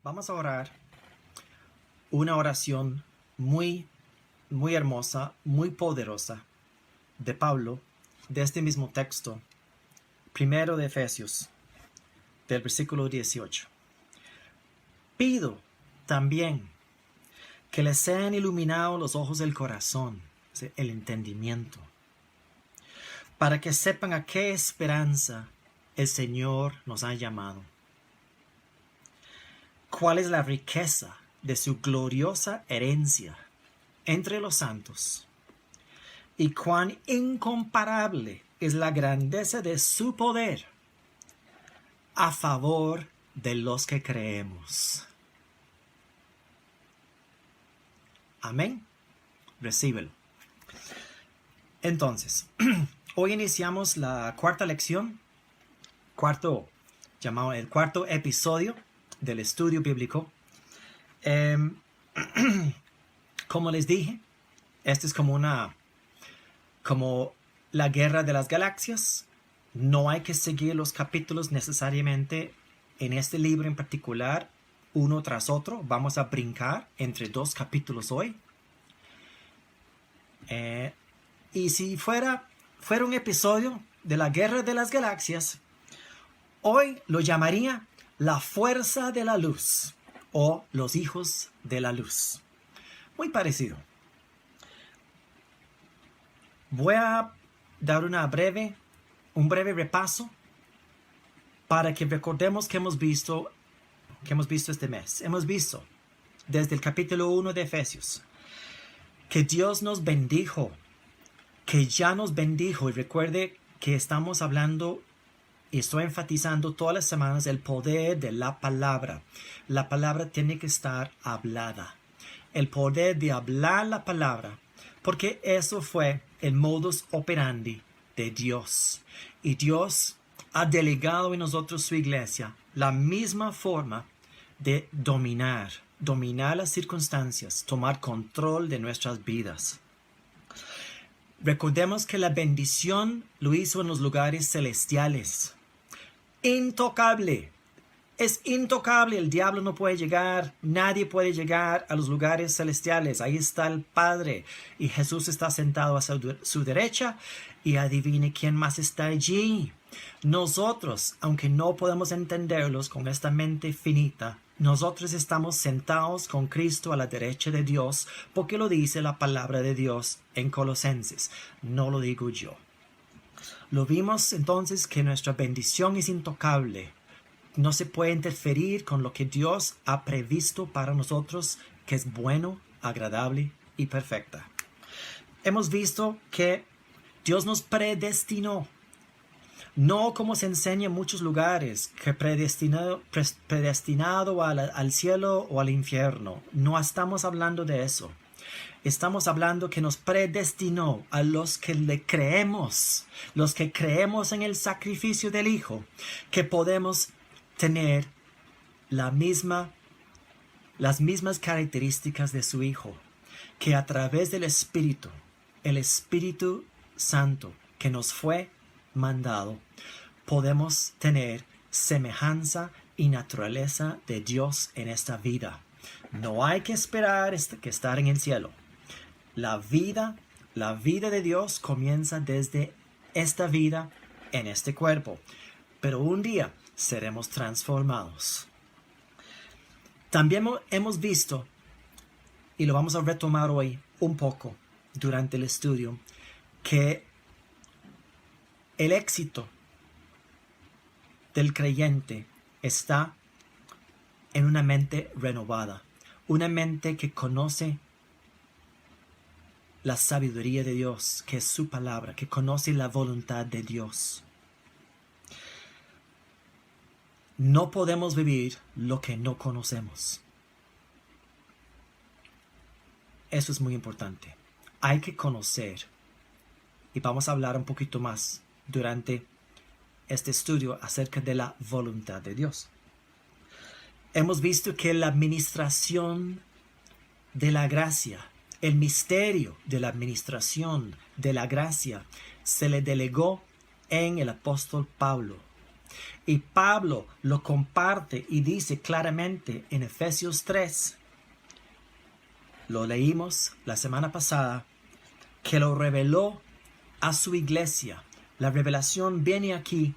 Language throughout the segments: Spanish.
Vamos a orar una oración muy hermosa, muy poderosa de Pablo, de este mismo texto, primero de Efesios, del versículo 18. Pido también que les sean iluminados los ojos del corazón, el entendimiento, para que sepan a qué esperanza el Señor nos ha llamado. ¿Cuál es la riqueza de su gloriosa herencia entre los santos? ¿Y cuán incomparable es la grandeza de su poder a favor de los que creemos? Amén. Recíbelo. Entonces, hoy iniciamos la cuarta lección, el cuarto episodio del estudio bíblico. Como les dije, esto es como la guerra de las galaxias. No hay que seguir los capítulos necesariamente en este libro en particular, uno tras otro. Vamos a brincar entre dos capítulos hoy. Y si fuera un episodio de la guerra de las galaxias, hoy lo llamaría la fuerza de la luz o los hijos de la luz. Muy parecido. Voy a dar un breve repaso para que recordemos que hemos visto este mes. Hemos visto desde el capítulo 1 de Efesios que Dios nos bendijo, que ya nos bendijo. Y recuerde que estamos hablando y estoy enfatizando todas las semanas el poder de la palabra. La palabra tiene que estar hablada. El poder de hablar la palabra, porque eso fue el modus operandi de Dios. Y Dios ha delegado en nosotros su iglesia la misma forma de dominar las circunstancias, tomar control de nuestras vidas. Recordemos que la bendición lo hizo en los lugares celestiales. Intocable. Es intocable. El diablo no puede llegar. Nadie puede llegar a los lugares celestiales. Ahí está el Padre. Y Jesús está sentado a su derecha. Y adivine quién más está allí. Nosotros, aunque no podemos entenderlos con esta mente finita, nosotros estamos sentados con Cristo a la derecha de Dios, porque lo dice la palabra de Dios en Colosenses. No lo digo yo. Lo vimos entonces que nuestra bendición es intocable. No se puede interferir con lo que Dios ha previsto para nosotros, que es bueno, agradable y perfecta. Hemos visto que Dios nos predestinó. No como se enseña en muchos lugares, que predestinado al cielo o al infierno. No estamos hablando de eso. Estamos hablando que nos predestinó a los que le creemos, los que creemos en el sacrificio del Hijo, que podemos tener las mismas características de su Hijo, que a través del Espíritu, el Espíritu Santo que nos fue mandado, podemos tener semejanza y naturaleza de Dios en esta vida. No hay que esperar que estar en el cielo. La vida de Dios comienza desde esta vida en este cuerpo. Pero un día seremos transformados. También hemos visto, y lo vamos a retomar hoy un poco durante el estudio, que el éxito del creyente está en una mente renovada, una mente que conoce la sabiduría de Dios, que es su palabra, que conoce la voluntad de Dios. No podemos vivir lo que no conocemos. Eso es muy importante. Hay que conocer. Y vamos a hablar un poquito más durante este estudio acerca de la voluntad de Dios. Hemos visto que la administración de la gracia, el misterio de la administración de la gracia, se le delegó en el apóstol Pablo. Y Pablo lo comparte y dice claramente en Efesios 3, lo leímos la semana pasada, que lo reveló a su iglesia. La revelación viene aquí,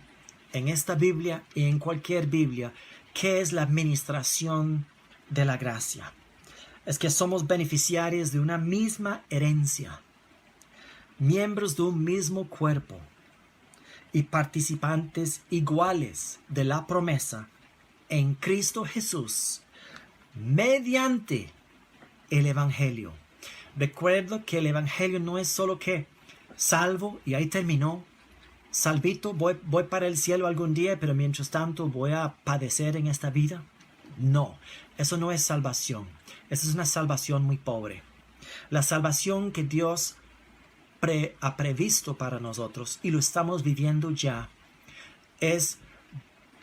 en esta Biblia y en cualquier Biblia, que es la administración de la gracia. Es que somos beneficiarios de una misma herencia, miembros de un mismo cuerpo y participantes iguales de la promesa en Cristo Jesús, mediante el Evangelio. Recuerdo que el Evangelio no es solo que salvo y ahí terminó. Salvito, voy para el cielo algún día, pero mientras tanto voy a padecer en esta vida. No, eso no es salvación. Esa es una salvación muy pobre. La salvación que Dios ha previsto para nosotros, y lo estamos viviendo ya, es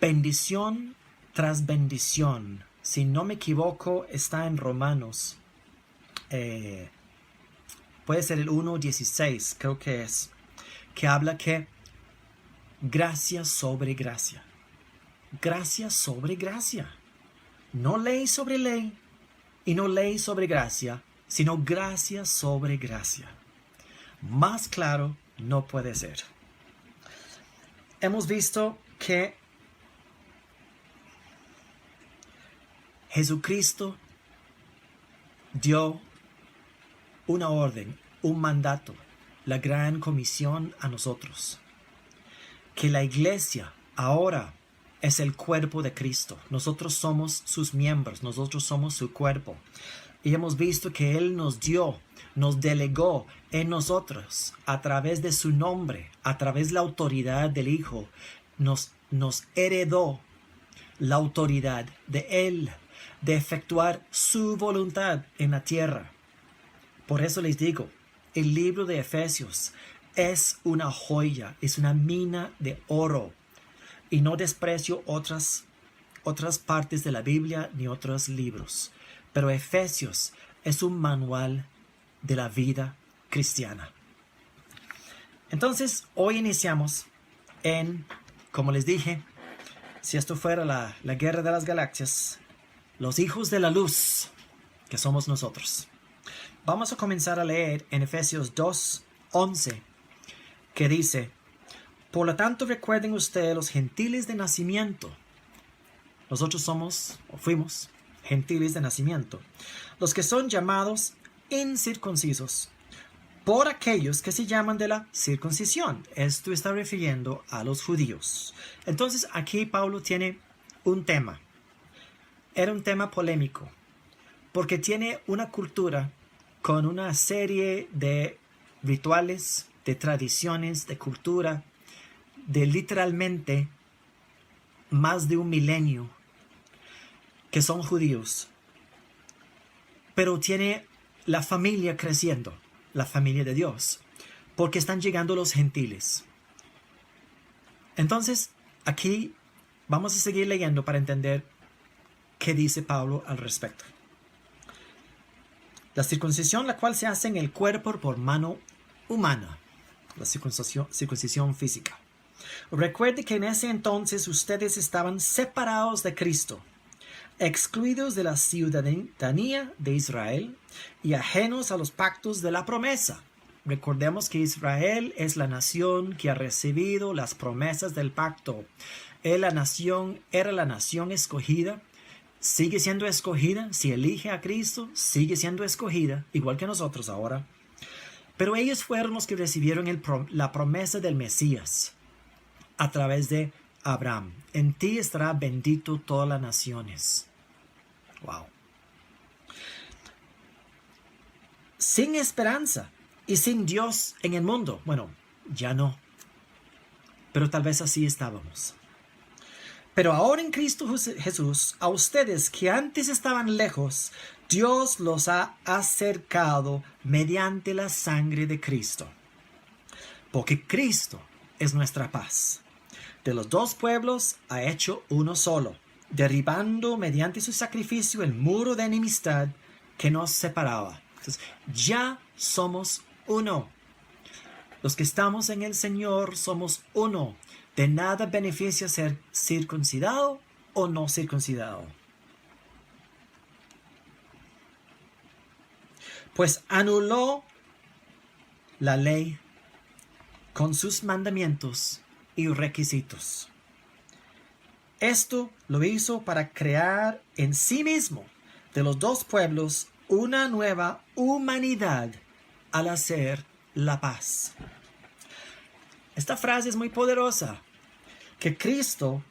bendición tras bendición. Si no me equivoco, está en Romanos. Puede ser el 1:16, creo que es, que habla que gracia sobre gracia. Gracia sobre gracia. No ley sobre ley y no ley sobre gracia, sino gracia sobre gracia. Más claro no puede ser. Hemos visto que Jesucristo dio una orden, un mandato, la gran comisión a nosotros. Que la iglesia ahora es el cuerpo de Cristo. Nosotros somos sus miembros, nosotros somos su cuerpo. Y hemos visto que Él nos dio, nos delegó en nosotros, a través de su nombre, a través de la autoridad del Hijo, nos heredó la autoridad de Él, de efectuar su voluntad en la tierra. Por eso les digo, el libro de Efesios es una joya, es una mina de oro. Y no desprecio otras partes de la Biblia ni otros libros. Pero Efesios es un manual de la vida cristiana. Entonces, hoy iniciamos como les dije, si esto fuera la guerra de las galaxias, los hijos de la luz, que somos nosotros. Vamos a comenzar a leer en Efesios 2:11, que dice: por lo tanto, recuerden ustedes los gentiles de nacimiento. Nosotros somos, o fuimos, gentiles de nacimiento. Los que son llamados incircuncisos por aquellos que se llaman de la circuncisión. Esto está refiriendo a los judíos. Entonces, aquí Pablo tiene un tema. Era un tema polémico, porque tiene una cultura con una serie de rituales, de tradiciones, de cultura, de literalmente más de 1 milenio que son judíos, pero tiene la familia creciendo, la familia de Dios, porque están llegando los gentiles. Entonces, aquí vamos a seguir leyendo para entender qué dice Pablo al respecto. La circuncisión, la cual se hace en el cuerpo por mano humana, la circuncisión física. Recuerde que en ese entonces ustedes estaban separados de Cristo, excluidos de la ciudadanía de Israel y ajenos a los pactos de la promesa. Recordemos que Israel es la nación que ha recibido las promesas del pacto. Era la nación escogida, sigue siendo escogida. Si elige a Cristo, sigue siendo escogida, igual que nosotros ahora. Pero ellos fueron los que recibieron la promesa del Mesías a través de Abraham. En ti estará bendito todas las naciones. Wow. Sin esperanza y sin Dios en el mundo. Bueno, ya no. Pero tal vez así estábamos. Pero ahora en Cristo Jesús, a ustedes que antes estaban lejos, Dios los ha acercado mediante la sangre de Cristo. Porque Cristo es nuestra paz. De los dos pueblos ha hecho uno solo, derribando mediante su sacrificio el muro de enemistad que nos separaba. Entonces, ya somos uno. Los que estamos en el Señor somos uno. De nada beneficia ser circuncidado o no circuncidado. Pues anuló la ley con sus mandamientos y requisitos. Esto lo hizo para crear en sí mismo de los dos pueblos una nueva humanidad al hacer la paz. Esta frase es muy poderosa, que Cristo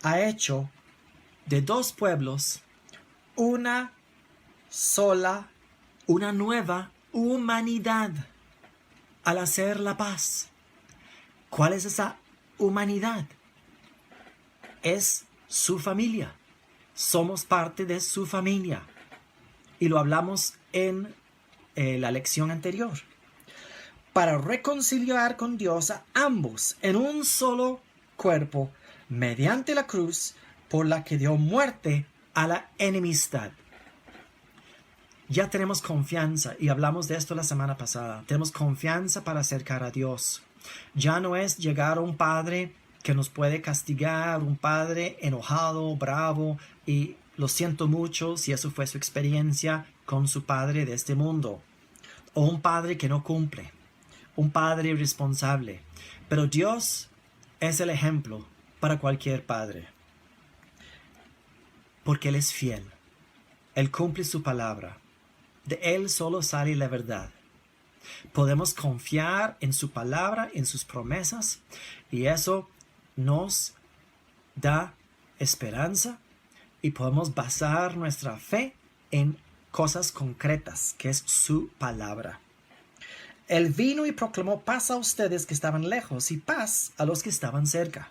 ha hecho de dos pueblos una sola, una nueva humanidad al hacer la paz. ¿Cuál es esa humanidad? Es su familia. Somos parte de su familia. Y lo hablamos en la lección anterior. Para reconciliar con Dios a ambos en un solo cuerpo, mediante la cruz, por la que dio muerte a la enemistad. Ya tenemos confianza, y hablamos de esto la semana pasada. Tenemos confianza para acercar a Dios. Ya no es llegar a un padre que nos puede castigar, un padre enojado, bravo, y lo siento mucho si eso fue su experiencia con su padre de este mundo. O un padre que no cumple, un padre irresponsable. Pero Dios es el ejemplo para cualquier padre. Porque Él es fiel. Él cumple su palabra. De Él solo sale la verdad. Podemos confiar en su palabra, en sus promesas, y eso nos da esperanza, y podemos basar nuestra fe en cosas concretas, que es su palabra. Él vino y proclamó paz a ustedes que estaban lejos y paz a los que estaban cerca.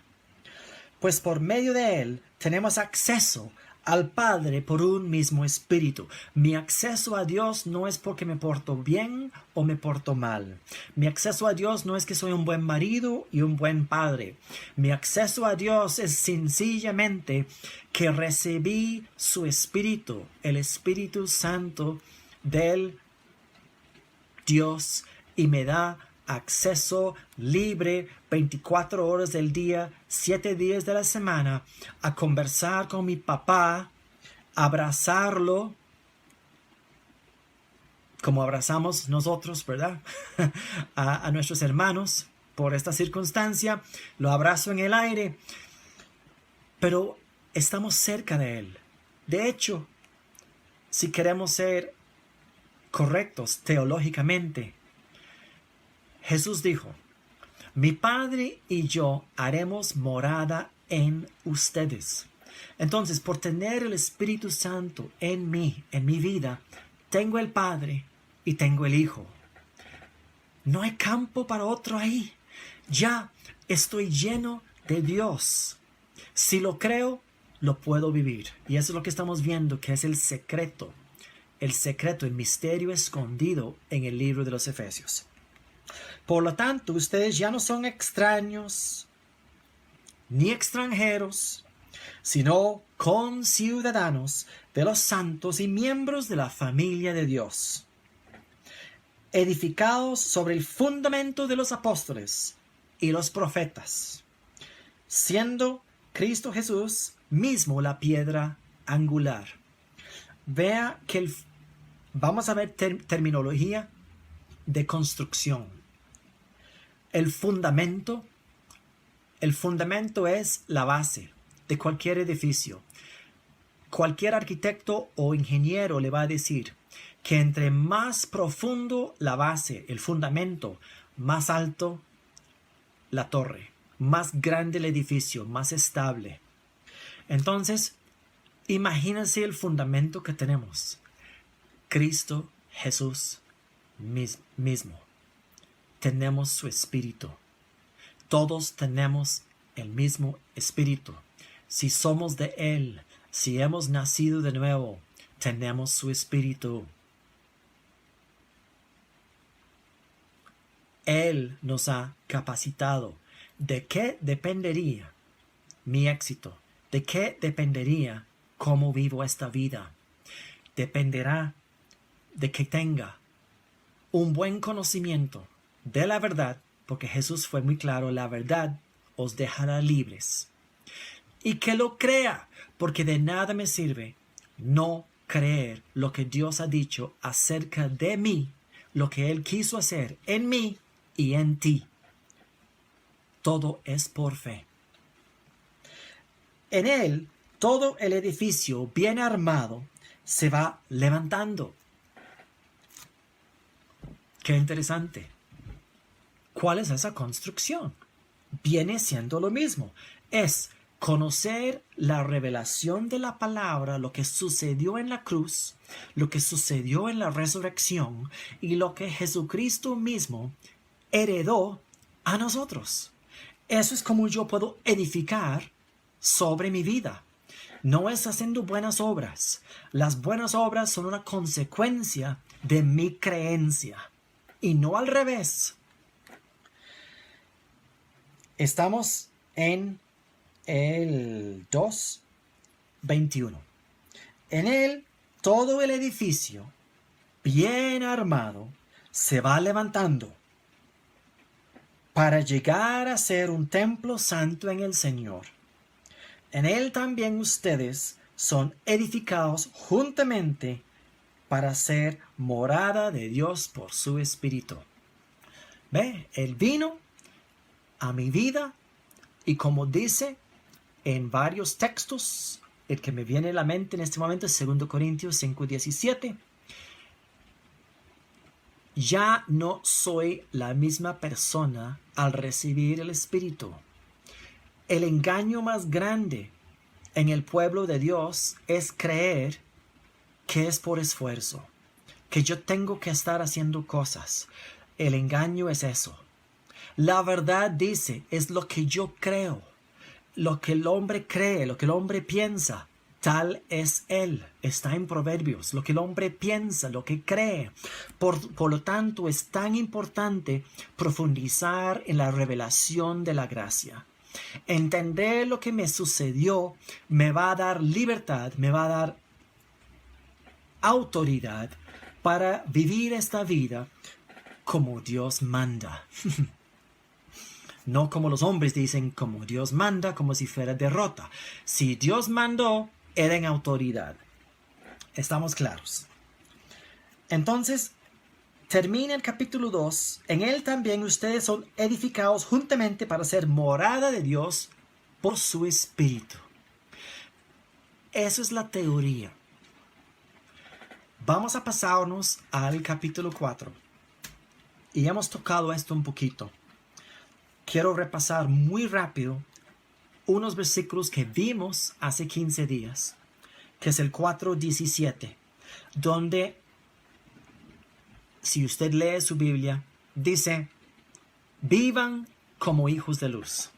Pues por medio de Él tenemos acceso al Padre por un mismo espíritu. Mi acceso a Dios no es porque me porto bien o me porto mal. Mi acceso a Dios no es que soy un buen marido y un buen padre. Mi acceso a Dios es sencillamente que recibí su espíritu, el Espíritu Santo del Dios, y me da acceso libre 24 horas del día, 7 días de la semana, a conversar con mi papá, abrazarlo, como abrazamos nosotros, ¿verdad? a nuestros hermanos. Por esta circunstancia, lo abrazo en el aire, pero estamos cerca de Él. De hecho, si queremos ser correctos teológicamente, Jesús dijo: mi Padre y yo haremos morada en ustedes. Entonces, por tener el Espíritu Santo en mí, en mi vida, tengo el Padre y tengo el Hijo. No hay campo para otro ahí. Ya estoy lleno de Dios. Si lo creo, lo puedo vivir. Y eso es lo que estamos viendo, que es el secreto, el misterio escondido en el libro de los Efesios. Por lo tanto, ustedes ya no son extraños ni extranjeros, sino conciudadanos de los santos y miembros de la familia de Dios, edificados sobre el fundamento de los apóstoles y los profetas, siendo Cristo Jesús mismo la piedra angular. Vea que vamos a ver terminología de construcción. El fundamento es la base de cualquier edificio. Cualquier arquitecto o ingeniero le va a decir que entre más profundo la base, el fundamento, más alto la torre, más grande el edificio, más estable. Entonces, imagínense el fundamento que tenemos. Cristo Jesús mismo. Tenemos su espíritu. Todos tenemos el mismo espíritu. Si somos de Él, si hemos nacido de nuevo, tenemos su espíritu. Él nos ha capacitado. ¿De qué dependería mi éxito? ¿De qué dependería cómo vivo esta vida? Dependerá de que tenga un buen conocimiento de la verdad, porque Jesús fue muy claro: la verdad os dejará libres. Y que lo crea, porque de nada me sirve no creer lo que Dios ha dicho acerca de mí, lo que Él quiso hacer en mí y en ti. Todo es por fe. En Él, todo el edificio bien armado se va levantando. Qué interesante. ¿Cuál es esa construcción? Viene siendo lo mismo. Es conocer la revelación de la palabra, lo que sucedió en la cruz, lo que sucedió en la resurrección y lo que Jesucristo mismo heredó a nosotros. Eso es como yo puedo edificar sobre mi vida. No es haciendo buenas obras. Las buenas obras son una consecuencia de mi creencia y no al revés. Estamos en el 2:21. En él todo el edificio bien armado se va levantando para llegar a ser un templo santo en el Señor. En él también ustedes son edificados juntamente para ser morada de Dios por su Espíritu. ¿Ve? Él vino a mi vida y como dice en varios textos, el que me viene a la mente en este momento es 2 Corintios 5:17. Ya no soy la misma persona al recibir el Espíritu. El engaño más grande en el pueblo de Dios es creer que es por esfuerzo, que yo tengo que estar haciendo cosas. El engaño es eso. La verdad dice, es lo que yo creo, lo que el hombre cree, lo que el hombre piensa, tal es él. Está en Proverbios, lo que el hombre piensa, lo que cree. Por lo tanto, es tan importante profundizar en la revelación de la gracia. Entender lo que me sucedió me va a dar libertad, me va a dar autoridad para vivir esta vida como Dios manda. No como los hombres dicen, como Dios manda, como si fuera derrota. Si Dios mandó, era en autoridad. ¿Estamos claros? Entonces, termina el capítulo 2. En él también ustedes son edificados juntamente para ser morada de Dios por su Espíritu. Esa es la teoría. Vamos a pasarnos al capítulo 4. Y hemos tocado esto un poquito. Quiero repasar muy rápido unos versículos que vimos hace 15 días, que es el 4:17, donde, si usted lee su Biblia, dice, vivan como hijos de luz.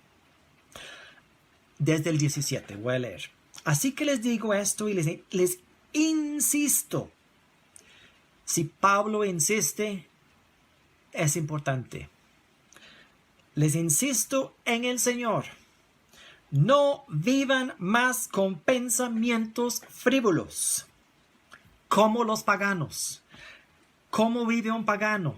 Desde el 17, voy a leer. Así que les digo esto y les insisto. Si Pablo insiste, es importante. Les insisto en el Señor, no vivan más con pensamientos frívolos, como los paganos. ¿Cómo vive un pagano?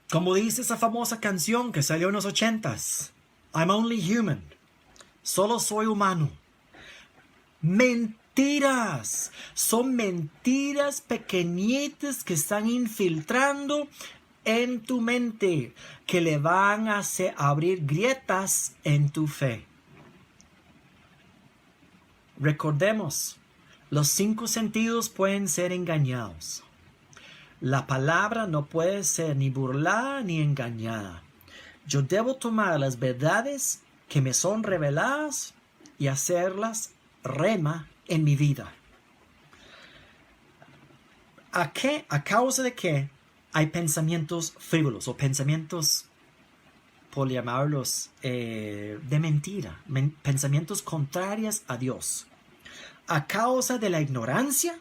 Como dice esa famosa canción que salió en los 80s, I'm only human, solo soy humano. Mentiras, son mentiras pequeñitas que están infiltrando en tu mente, que le van a hacer abrir grietas en tu fe. Recordemos, los 5 sentidos pueden ser engañados. La palabra no puede ser ni burlada ni engañada. Yo debo tomar las verdades que me son reveladas y hacerlas rema en mi vida. ¿A qué? ¿A causa de qué hay pensamientos frívolos o pensamientos, por llamarlos, de mentira? Pensamientos contrarios a Dios. ¿A causa de la ignorancia?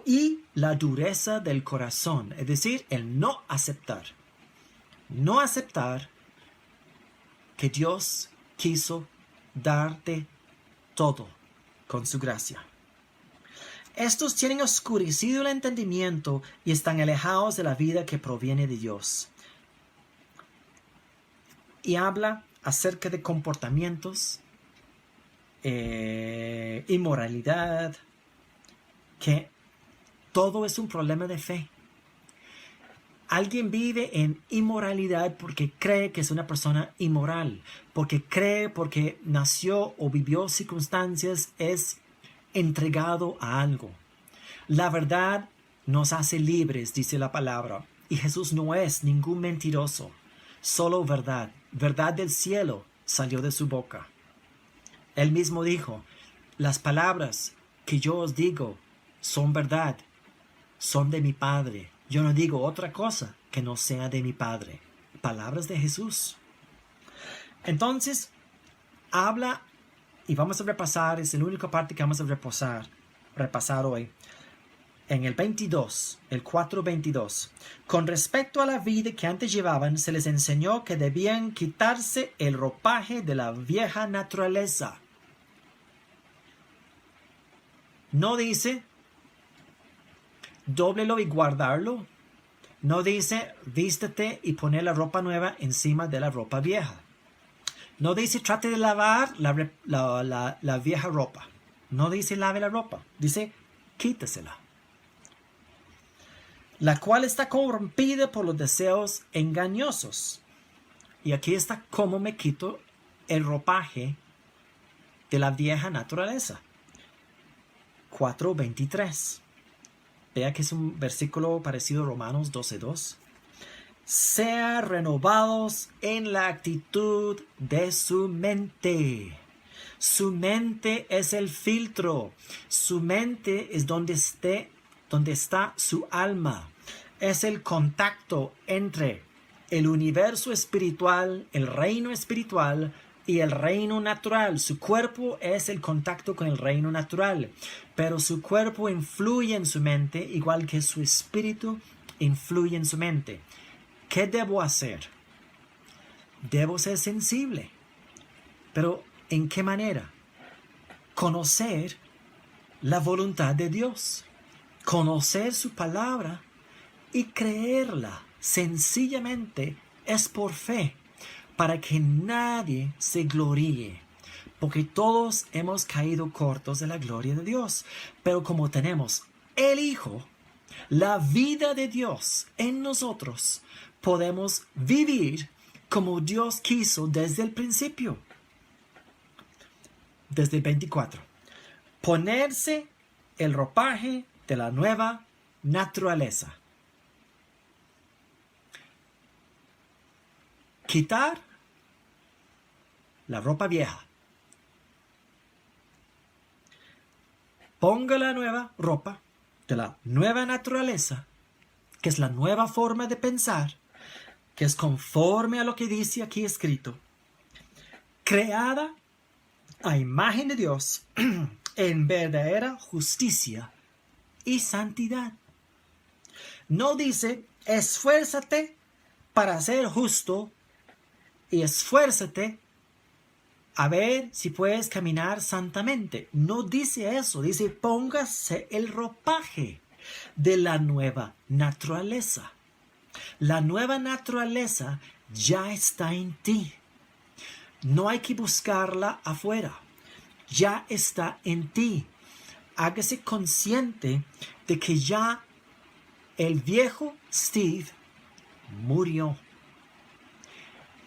Y la dureza del corazón, es decir, el no aceptar. No aceptar que Dios quiso darte todo con su gracia. Estos tienen oscurecido el entendimiento y están alejados de la vida que proviene de Dios. Y habla acerca de comportamientos, inmoralidad, que todo es un problema de fe. Alguien vive en inmoralidad porque cree que es una persona inmoral, porque nació o vivió circunstancias, es entregado a algo. La verdad nos hace libres, dice la palabra, y Jesús no es ningún mentiroso, solo verdad. Verdad del cielo salió de su boca. Él mismo dijo, las palabras que yo os digo son verdad, son de mi Padre. Yo no digo otra cosa que no sea de mi Padre. Palabras de Jesús. Entonces, habla, y vamos a repasar, es la única parte que vamos a repasar hoy. En el 22, el 4:22. Con respecto a la vida que antes llevaban, se les enseñó que debían quitarse el ropaje de la vieja naturaleza. No dice dóblelo y guardarlo. No dice vístete y poner la ropa nueva encima de la ropa vieja. No dice trate de lavar la vieja ropa. No dice lave la ropa. Dice quítasela. La cual está corrompida por los deseos engañosos. Y aquí está cómo me quito el ropaje de la vieja naturaleza. 4:23. Vea que es un versículo parecido a Romanos 12:2. Sea renovados en la actitud de su mente. Su mente es el filtro. Su mente es donde está su alma. Es el contacto entre el universo espiritual, el reino espiritual y el reino natural. Su cuerpo es el contacto con el reino natural, pero su cuerpo influye en su mente igual que su espíritu influye en su mente. ¿Qué debo hacer? Debo ser sensible. Pero ¿en qué manera? Conocer la voluntad de Dios. Conocer su palabra y creerla. Sencillamente es por fe, para que nadie se gloríe, porque todos hemos caído cortos de la gloria de Dios. Pero como tenemos el Hijo, la vida de Dios en nosotros, podemos vivir como Dios quiso desde el principio. Desde el 24. Ponerse el ropaje de la nueva naturaleza. Quitar la ropa vieja. Ponga la nueva ropa de la nueva naturaleza, que es la nueva forma de pensar, que es conforme a lo que dice aquí escrito, creada a imagen de Dios en verdadera justicia y santidad. No dice, esfuérzate para ser justo y esfuérzate a ver si puedes caminar santamente. No dice eso, dice póngase el ropaje de la nueva naturaleza. La nueva naturaleza ya está en ti. No hay que buscarla afuera. Ya está en ti. Hágase consciente de que ya el viejo Steve murió.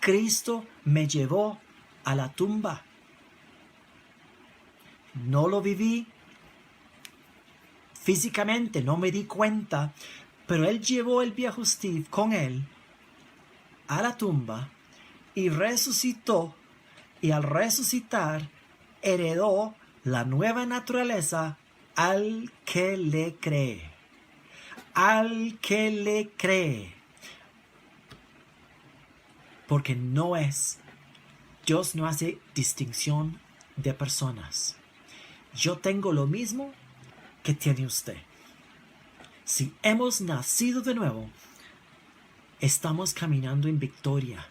Cristo me llevó a la tumba. No lo viví físicamente, no me di cuenta, pero Él llevó el viejo Steve con Él a la tumba y resucitó, y al resucitar heredó la nueva naturaleza al que le cree. Al que le cree. Porque Dios no hace distinción de personas. Yo tengo lo mismo que tiene usted. Si hemos nacido de nuevo, estamos caminando en victoria.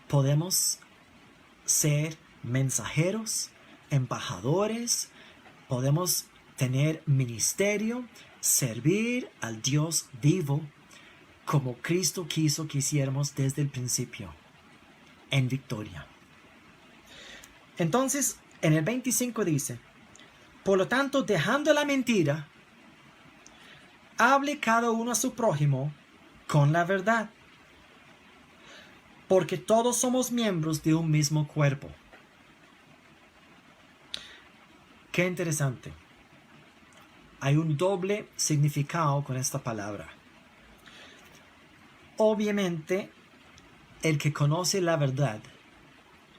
Podemos ser mensajeros, embajadores, podemos tener ministerio, servir al Dios vivo, como Cristo quiso que hiciéramos desde el principio, en victoria. Entonces, en el 25 dice, por lo tanto, dejando la mentira, hable cada uno a su prójimo con la verdad, porque todos somos miembros de un mismo cuerpo. Qué interesante. Hay un doble significado con esta palabra. Obviamente, el que conoce la verdad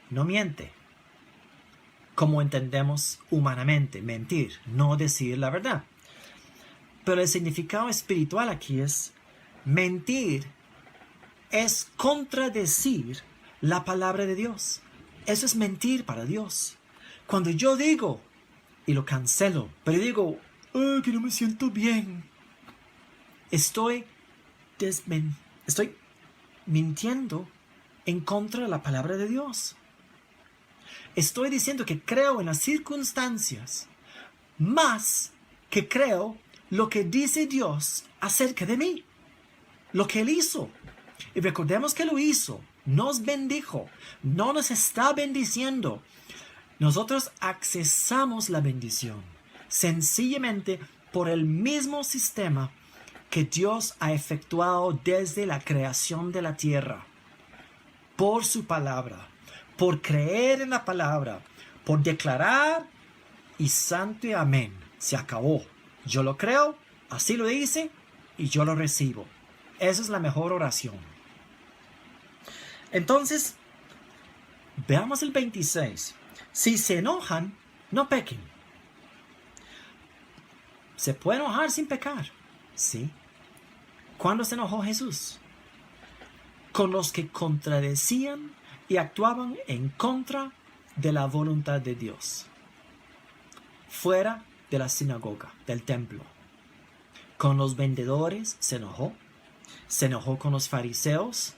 no miente, como entendemos humanamente, mentir, no decir la verdad. Pero el significado espiritual aquí es mentir, es contradecir la palabra de Dios. Eso es mentir para Dios. Cuando yo digo, y lo cancelo, pero digo, que no me siento bien, estoy mintiendo en contra de la palabra de Dios. Estoy diciendo que creo en las circunstancias más que creo lo que dice Dios acerca de mí, lo que Él hizo. Y recordemos que lo hizo, nos bendijo, no nos está bendiciendo. Nosotros accesamos la bendición sencillamente por el mismo sistema que Dios ha efectuado desde la creación de la tierra, por su palabra, por creer en la palabra, por declarar y santo y amén. Se acabó. Yo lo creo, así lo dice y yo lo recibo. Esa es la mejor oración. Entonces, veamos el 26. Si se enojan, no pequen. ¿Se puede enojar sin pecar? Sí. ¿Cuándo se enojó Jesús? Con los que contradecían y actuaban en contra de la voluntad de Dios, fuera de la sinagoga, del templo. Con los vendedores se enojó con los fariseos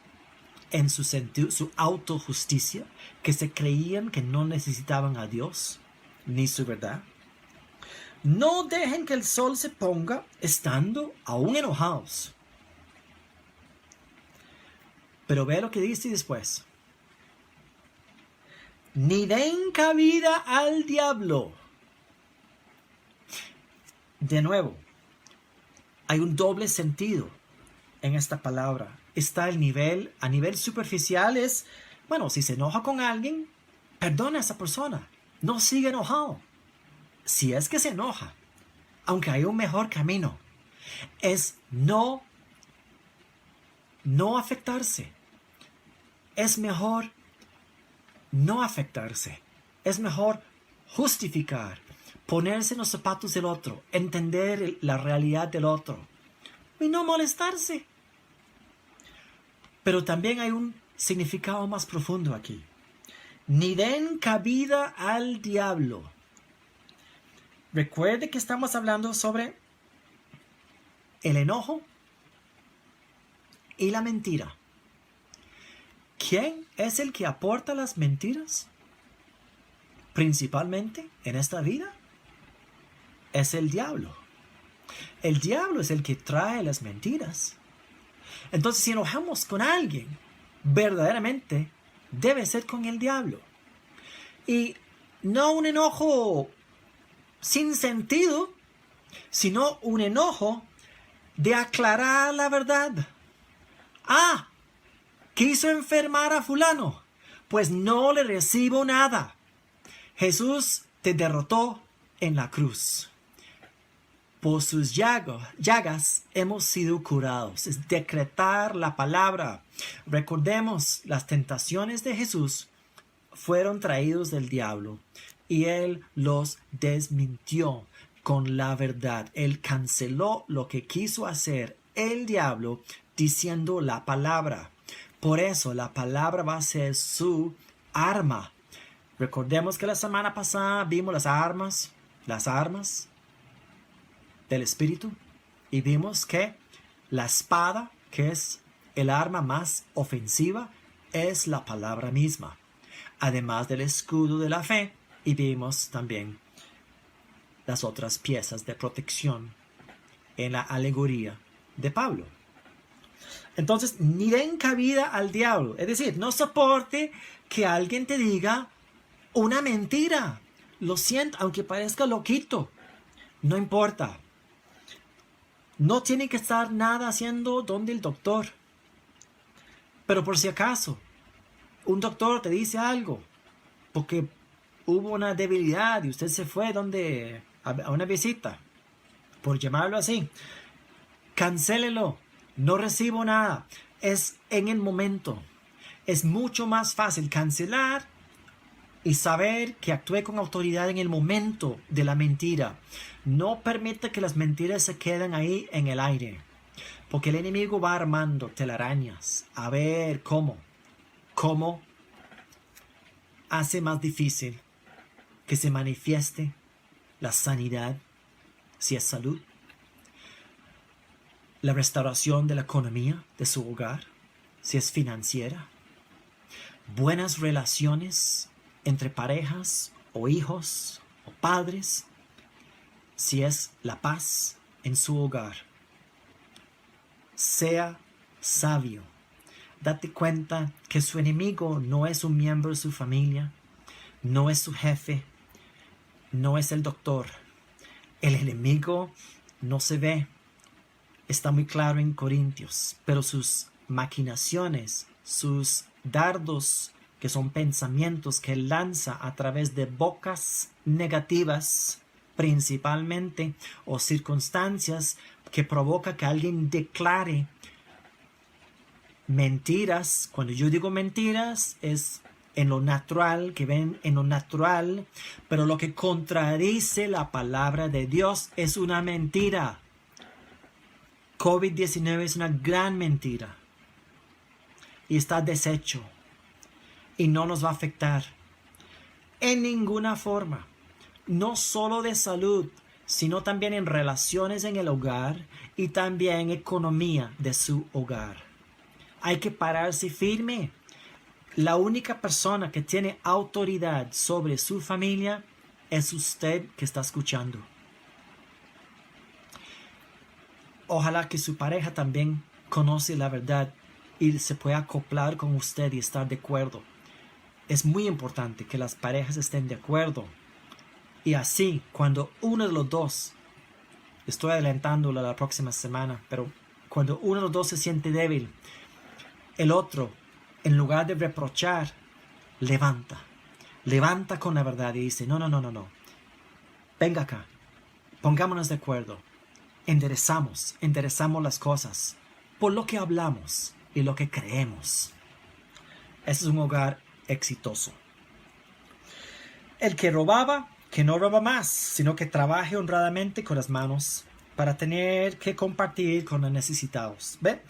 en su autojusticia, que se creían que no necesitaban a Dios ni su verdad. No dejen que el sol se ponga estando aún enojados. Pero ve lo que dice después. Ni den cabida al diablo. De nuevo, hay un doble sentido en esta palabra. Está a nivel superficial es, bueno, si se enoja con alguien, perdona a esa persona. No siga enojado. Si es que se enoja, aunque hay un mejor camino, es no afectarse. Es mejor no afectarse. Es mejor justificar, ponerse en los zapatos del otro, entender la realidad del otro y no molestarse. Pero también hay un significado más profundo aquí. Ni den cabida al diablo. Recuerde que estamos hablando sobre el enojo y la mentira. ¿Quién es el que aporta las mentiras? Principalmente en esta vida es el diablo. El diablo es el que trae las mentiras. Entonces, si enojamos con alguien, verdaderamente debe ser con el diablo. Y no un enojo sin sentido, sino un enojo de aclarar la verdad. Quiso enfermar a fulano, pues no le recibo nada. Jesús te derrotó en la cruz. Por sus llagas hemos sido curados. Es decretar la palabra. Recordemos, las tentaciones de Jesús fueron traídos del diablo y Él los desmintió con la verdad. Él canceló lo que quiso hacer el diablo diciendo la palabra. Por eso la palabra va a ser su arma. Recordemos que la semana pasada vimos las armas del Espíritu, y vimos que la espada, que es el arma más ofensiva, es la palabra misma, además del escudo de la fe, y vimos también las otras piezas de protección en la alegoría de Pablo. Entonces, ni den cabida al diablo. Es decir, no soporte que alguien te diga una mentira. Lo siento, aunque parezca loquito. No importa. No tiene que estar nada haciendo donde el doctor. Pero por si acaso, un doctor te dice algo, porque hubo una debilidad y usted se fue a una visita, por llamarlo así, cancélelo. No recibo nada. Es en el momento. Es mucho más fácil cancelar y saber que actué con autoridad en el momento de la mentira. No permita que las mentiras se queden ahí en el aire. Porque el enemigo va armando telarañas. A ver cómo hace más difícil que se manifieste la sanidad, si es salud, la restauración de la economía de su hogar, si es financiera, buenas relaciones entre parejas o hijos o padres, si es la paz en su hogar. Sea sabio. Date cuenta que su enemigo no es un miembro de su familia, no es su jefe, no es el doctor. El enemigo no se ve. Está muy claro en Corintios, pero sus maquinaciones, sus dardos, que son pensamientos que lanza a través de bocas negativas, principalmente, o circunstancias que provoca que alguien declare mentiras. Cuando yo digo mentiras, es en lo natural, que ven en lo natural, pero lo que contradice la palabra de Dios es una mentira. COVID-19 es una gran mentira y está deshecho y no nos va a afectar en ninguna forma, no solo de salud, sino también en relaciones en el hogar y también economía de su hogar. Hay que pararse firme. La única persona que tiene autoridad sobre su familia es usted que está escuchando. Ojalá que su pareja también conoce la verdad y se pueda acoplar con usted y estar de acuerdo. Es muy importante que las parejas estén de acuerdo. Y así, cuando uno de los dos, estoy adelantándolo a la próxima semana, pero cuando uno de los dos se siente débil, el otro, en lugar de reprochar, levanta con la verdad y dice, no, venga acá, pongámonos de acuerdo, enderezamos las cosas por lo que hablamos y lo que creemos. Ese es un hogar exitoso. El que robaba, que no roba más, sino que trabaje honradamente con las manos para tener que compartir con los necesitados. ¿Ve?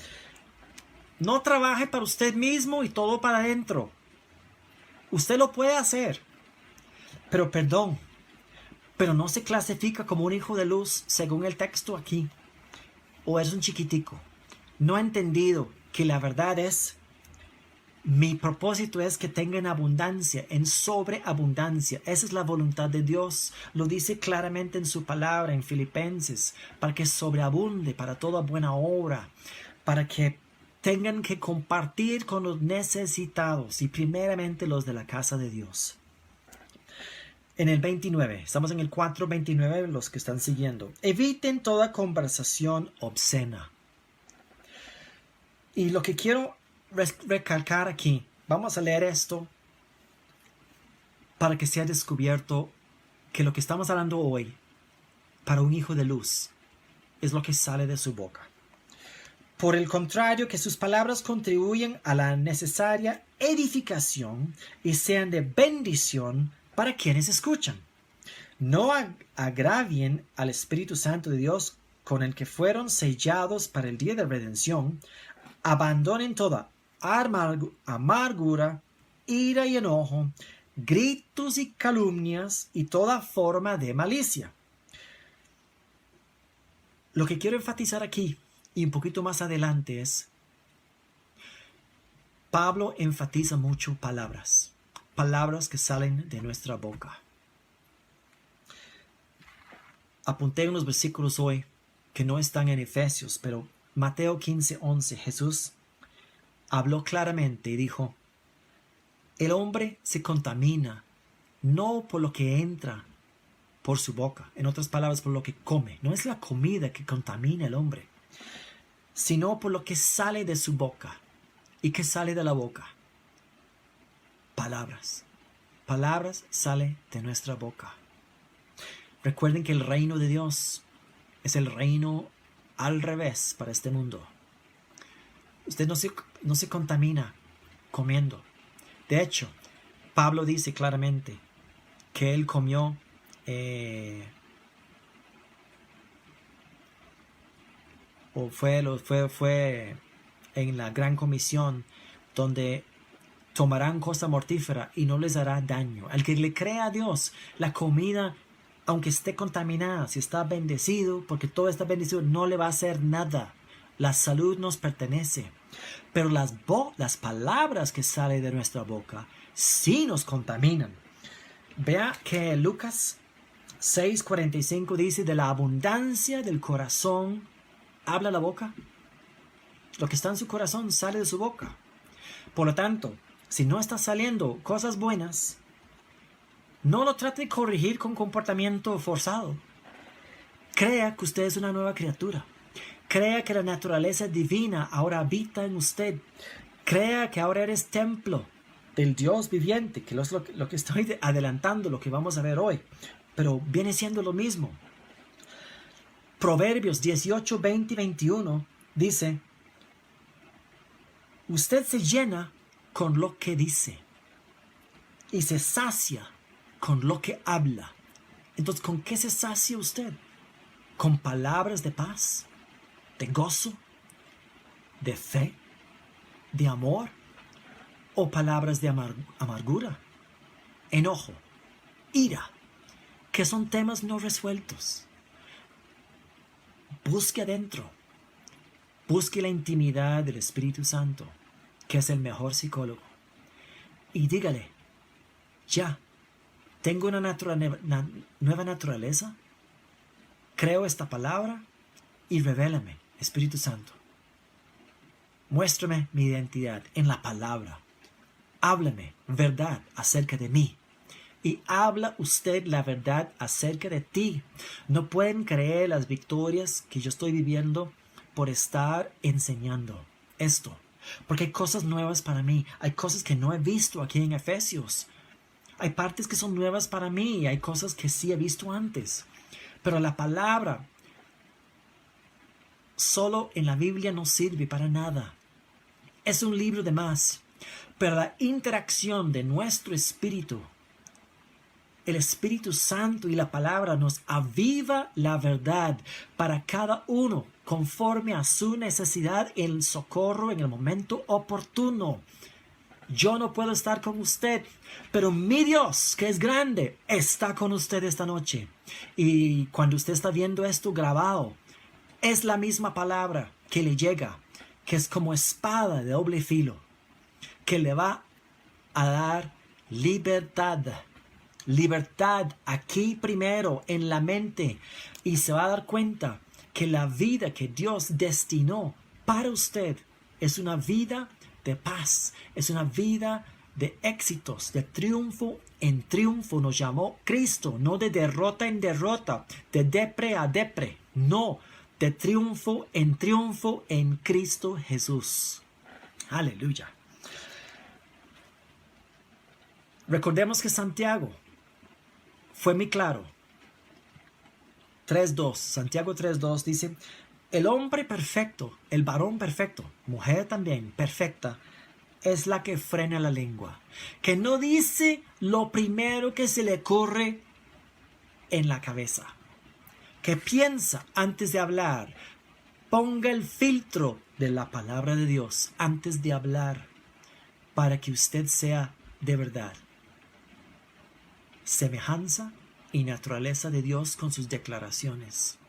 No trabaje para usted mismo y todo para adentro. Usted lo puede hacer. Pero no se clasifica como un hijo de luz según el texto aquí. O es un chiquitico. No ha entendido que la verdad es, mi propósito es que tengan abundancia, en sobreabundancia. Esa es la voluntad de Dios. Lo dice claramente en su palabra en Filipenses, para que sobreabunde para toda buena obra, para que tengan que compartir con los necesitados y primeramente los de la casa de Dios. En el 29, estamos en el 4:29, los que están siguiendo. Eviten toda conversación obscena. Y lo que quiero recalcar aquí, vamos a leer esto para que sea descubierto que lo que estamos hablando hoy, para un hijo de luz, es lo que sale de su boca. Por el contrario, que sus palabras contribuyan a la necesaria edificación y sean de bendición para quienes escuchan. No agravien al Espíritu Santo de Dios con el que fueron sellados para el día de redención. Abandonen toda amargura, ira y enojo, gritos y calumnias y toda forma de malicia. Lo que quiero enfatizar aquí y un poquito más adelante es, Pablo enfatiza mucho palabras que salen de nuestra boca. apunté unos versículos hoy que no están en Efesios, pero Mateo 15:11, Jesús habló claramente y dijo, el hombre se contamina no por lo que entra por su boca, en otras palabras, por lo que come. No es la comida que contamina al hombre, sino por lo que sale de su boca. ¿Y qué sale de la boca? Palabras. Palabras sale de nuestra boca. Recuerden que el reino de Dios es el reino al revés para este mundo. Usted no se contamina comiendo. De hecho, Pablo dice claramente que él comió fue en la gran comisión donde tomarán cosa mortífera y no les hará daño. Al que le crea a Dios, la comida, aunque esté contaminada, si está bendecido, porque todo está bendecido, no le va a hacer nada. La salud nos pertenece. Pero las palabras que salen de nuestra boca sí nos contaminan. Vea que Lucas 6:45 dice, de la abundancia del corazón habla la boca. Lo que está en su corazón sale de su boca. Por lo tanto, si no está saliendo cosas buenas, no lo trate de corregir con comportamiento forzado. Crea que usted es una nueva criatura. Crea que la naturaleza divina ahora habita en usted. Crea que ahora eres templo del Dios viviente, que es lo que estoy adelantando, lo que vamos a ver hoy. Pero viene siendo lo mismo. Proverbios 18, 20 y 21 dice, usted se llena con lo que dice y se sacia con lo que habla. Entonces, ¿con qué se sacia usted? ¿Con palabras de paz, de gozo, de fe, de amor? ¿O palabras de amargura, enojo, ira, que son temas no resueltos? Busque adentro. Busque la intimidad del Espíritu Santo, que es el mejor psicólogo. Y dígale, ya, tengo una nueva naturaleza. Creo esta palabra y revélame, Espíritu Santo. Muéstrame mi identidad en la palabra. Háblame verdad acerca de mí. Y habla usted la verdad acerca de ti. No pueden creer las victorias que yo estoy viviendo por estar enseñando esto. Porque hay cosas nuevas para mí. Hay cosas que no he visto aquí en Efesios. Hay partes que son nuevas para mí y hay cosas que sí he visto antes. Pero la palabra solo en la Biblia no sirve para nada. Es un libro de más. Pero la interacción de nuestro espíritu, el Espíritu Santo y la palabra nos aviva la verdad para cada uno conforme a su necesidad en el socorro en el momento oportuno. Yo no puedo estar con usted, pero mi Dios, que es grande, está con usted esta noche. Y cuando usted está viendo esto grabado, es la misma palabra que le llega, que es como espada de doble filo, que le va a dar libertad. Libertad aquí primero en la mente, y se va a dar cuenta que la vida que Dios destinó para usted es una vida de paz, es una vida de éxitos, de triunfo en triunfo. Nos llamó Cristo, no de derrota en derrota, de depre a depre, no, de triunfo en Cristo Jesús. Aleluya. Recordemos que Santiago fue muy claro. 3:2, Santiago 3:2 dice, el hombre perfecto, el varón perfecto, mujer también perfecta, es la que frena la lengua, que no dice lo primero que se le ocurre en la cabeza, que piensa antes de hablar, ponga el filtro de la palabra de Dios antes de hablar, para que usted sea de verdad semejanza y naturaleza de Dios con sus declaraciones,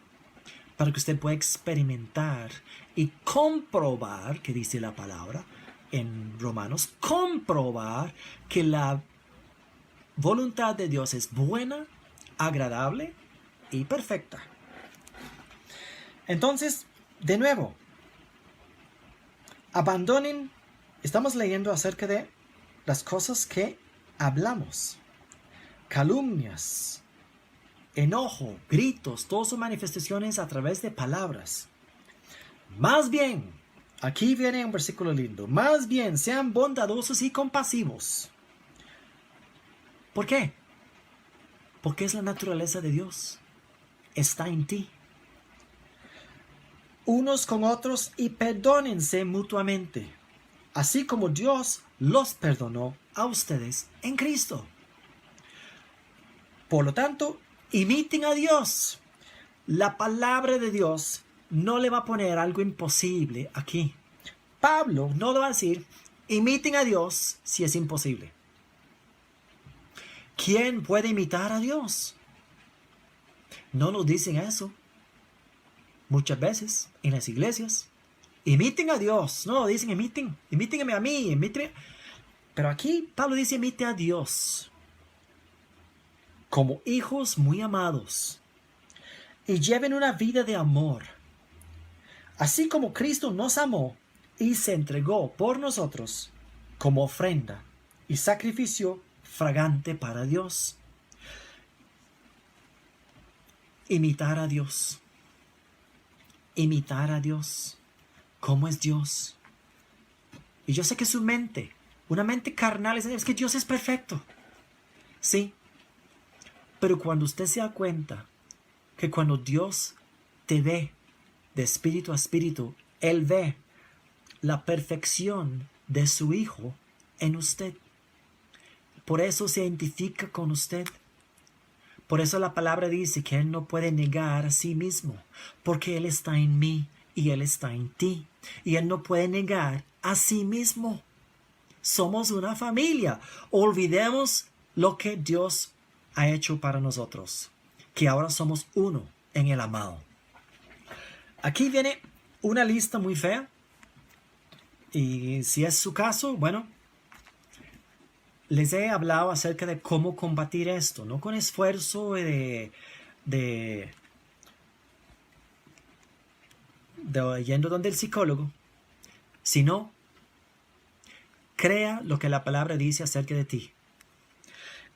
para que usted pueda experimentar y comprobar, que dice la palabra en Romanos, comprobar que la voluntad de Dios es buena, agradable y perfecta. Entonces, de nuevo, abandonen, estamos leyendo acerca de las cosas que hablamos. Calumnias, enojo, gritos, todas son manifestaciones a través de palabras. Más bien, aquí viene un versículo lindo, más bien sean bondadosos y compasivos. ¿Por qué? Porque es la naturaleza de Dios. Está en ti. Unos con otros y perdónense mutuamente, así como Dios los perdonó a ustedes en Cristo. Por lo tanto, imiten a Dios. La palabra de Dios no le va a poner algo imposible aquí. Pablo no le va a decir, imiten a Dios si es imposible. ¿Quién puede imitar a Dios? No nos dicen eso. Muchas veces en las iglesias. Imiten a Dios. No, dicen imítenme a mí, imítenme. Pero aquí Pablo dice imite a Dios. Como hijos muy amados. Y lleven una vida de amor. Así como Cristo nos amó y se entregó por nosotros como ofrenda y sacrificio fragante para Dios. Imitar a Dios. Imitar a Dios. ¿Cómo es Dios? Y yo sé que su mente, una mente carnal, es que Dios es perfecto. Sí. Pero cuando usted se da cuenta que cuando Dios te ve de espíritu a espíritu, Él ve la perfección de su Hijo en usted. Por eso se identifica con usted. Por eso la palabra dice que Él no puede negar a sí mismo, porque Él está en mí y Él está en ti. Y Él no puede negar a sí mismo. Somos una familia. Olvidemos lo que Dios ha hecho para nosotros, que ahora somos uno en el amado. Aquí viene una lista muy fea. Y si es su caso, bueno, les he hablado acerca de cómo combatir esto, no con esfuerzo de yendo donde el psicólogo, sino crea lo que la palabra dice acerca de ti.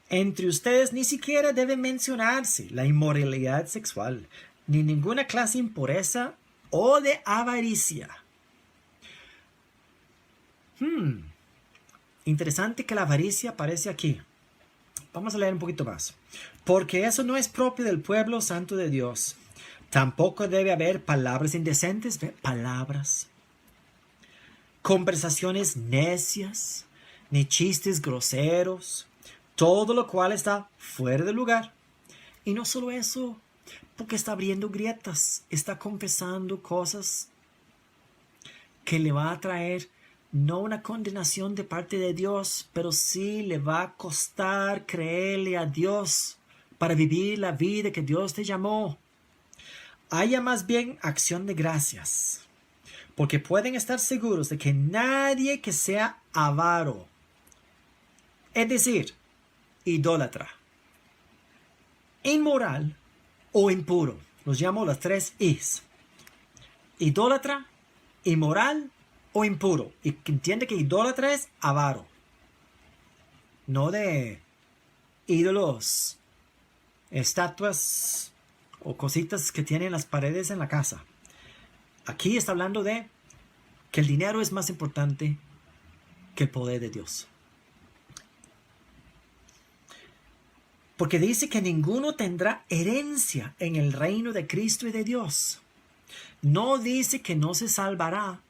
Entre ustedes ni siquiera debe mencionarse la inmoralidad sexual, ni ninguna clase de impureza o de avaricia. Interesante que la avaricia aparece aquí. Vamos a leer un poquito más. Porque eso no es propio del pueblo santo de Dios. Tampoco debe haber palabras indecentes, palabras, conversaciones necias, ni chistes groseros, todo lo cual está fuera de lugar. Y no solo eso, porque está abriendo grietas, está confesando cosas que le va a traer no una condenación de parte de Dios, pero sí le va a costar creerle a Dios para vivir la vida que Dios te llamó. Haya más bien acción de gracias, porque pueden estar seguros de que nadie que sea avaro, es decir, idólatra, inmoral o impuro, los llamo las 3 Is, idólatra, inmoral o impuro. Y que entiende que idólatra es avaro, no de ídolos, estatuas o cositas que tienen las paredes en la casa. Aquí está hablando de que el dinero es más importante que el poder de Dios. Porque dice que ninguno tendrá herencia en el reino de Cristo y de Dios. No dice que no se salvará.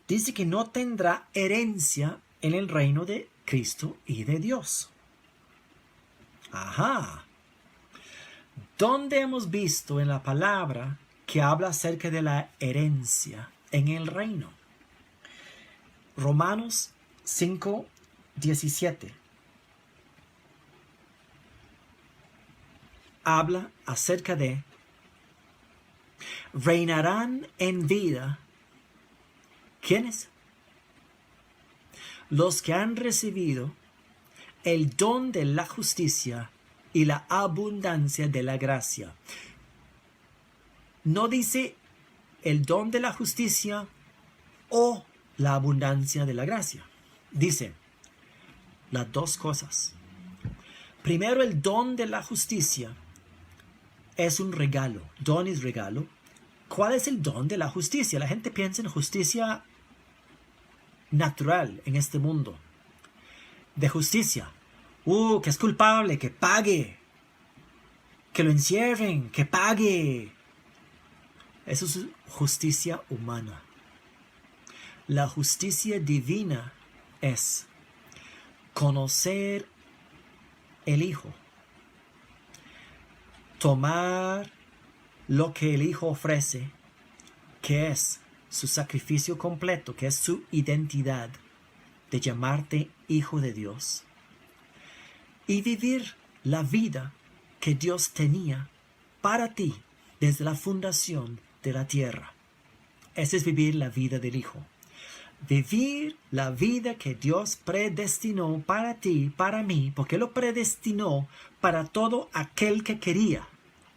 Dice que no tendrá herencia en el reino de Cristo y de Dios. Ajá. ¿Dónde hemos visto en la palabra que habla acerca de la herencia en el reino? Romanos 5:17. Habla acerca de reinarán en vida. ¿Quiénes? Los que han recibido el don de la justicia y la abundancia de la gracia. No dice el don de la justicia o la abundancia de la gracia. Dice las dos cosas. Primero, el don de la justicia es un regalo. Don es regalo. ¿Cuál es el don de la justicia? La gente piensa en justicia natural en este mundo. De justicia. Que es culpable, que pague. Que lo encierren, que pague. Eso es justicia humana. La justicia divina es conocer el Hijo. Tomar lo que el Hijo ofrece, que es su sacrificio completo, que es su identidad de llamarte hijo de Dios, y vivir la vida que Dios tenía para ti desde la fundación de la tierra. Ese es vivir la vida del Hijo. Vivir la vida que Dios predestinó para ti, para mí, porque lo predestinó para todo aquel que quería,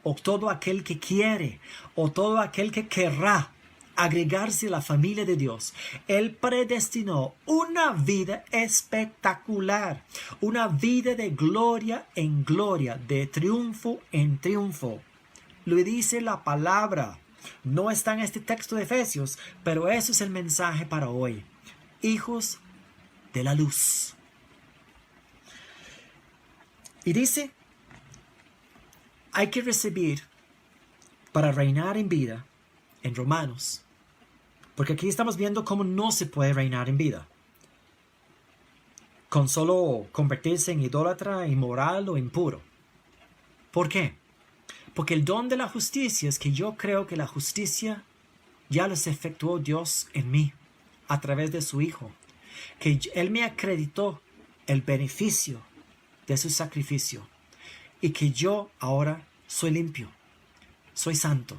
o todo aquel que quiere, o todo aquel que querrá agregarse a la familia de Dios. Él predestinó una vida espectacular, una vida de gloria en gloria, de triunfo en triunfo. Lo dice la palabra. No está en este texto de Efesios, pero eso es el mensaje para hoy. Hijos de la luz. Y dice, hay que recibir para reinar en vida, en Romanos, porque aquí estamos viendo cómo no se puede reinar en vida con solo convertirse en idólatra, inmoral o impuro. ¿Por qué? Porque el don de la justicia es que yo creo que la justicia ya los efectuó Dios en mí a través de su Hijo. Que Él me acreditó el beneficio de su sacrificio. Y que yo ahora soy limpio, soy santo.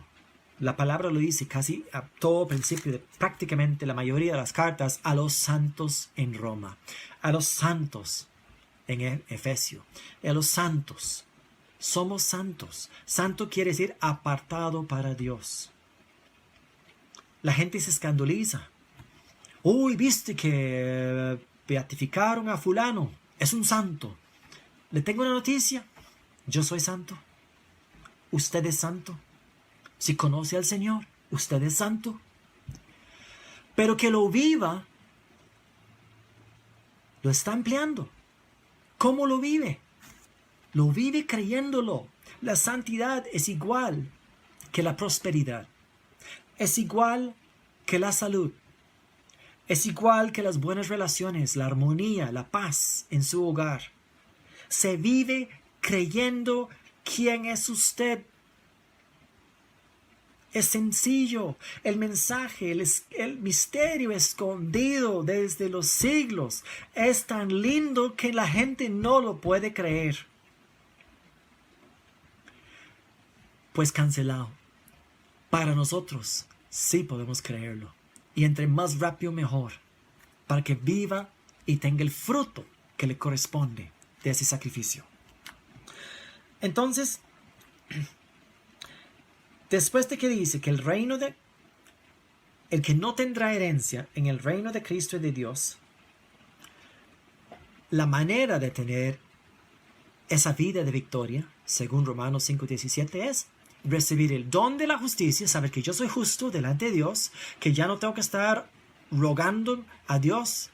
La palabra lo dice casi a todo principio de prácticamente la mayoría de las cartas a los santos en Roma. A los santos en Efesio. A los santos. Somos santos. Santo quiere decir apartado para Dios. La gente se escandaliza. Uy, viste que beatificaron a fulano. Es un santo. Le tengo una noticia. Yo soy santo. Usted es santo. Si conoce al Señor, usted es santo. Pero que lo viva, lo está empleando. ¿Cómo lo vive? Lo vive creyéndolo. La santidad es igual que la prosperidad. Es igual que la salud. Es igual que las buenas relaciones, la armonía, la paz en su hogar. Se vive creyendo quién es usted. Es sencillo. El mensaje, el misterio escondido desde los siglos es tan lindo que la gente no lo puede creer. Pues cancelado. Para nosotros sí podemos creerlo. Y entre más rápido mejor. Para que viva y tenga el fruto que le corresponde de ese sacrificio. Entonces, después de que dice que el que no tendrá herencia en el reino de Cristo y de Dios, la manera de tener esa vida de victoria, según Romanos 5:17, es recibir el don de la justicia, saber que yo soy justo delante de Dios, que ya no tengo que estar rogando a Dios,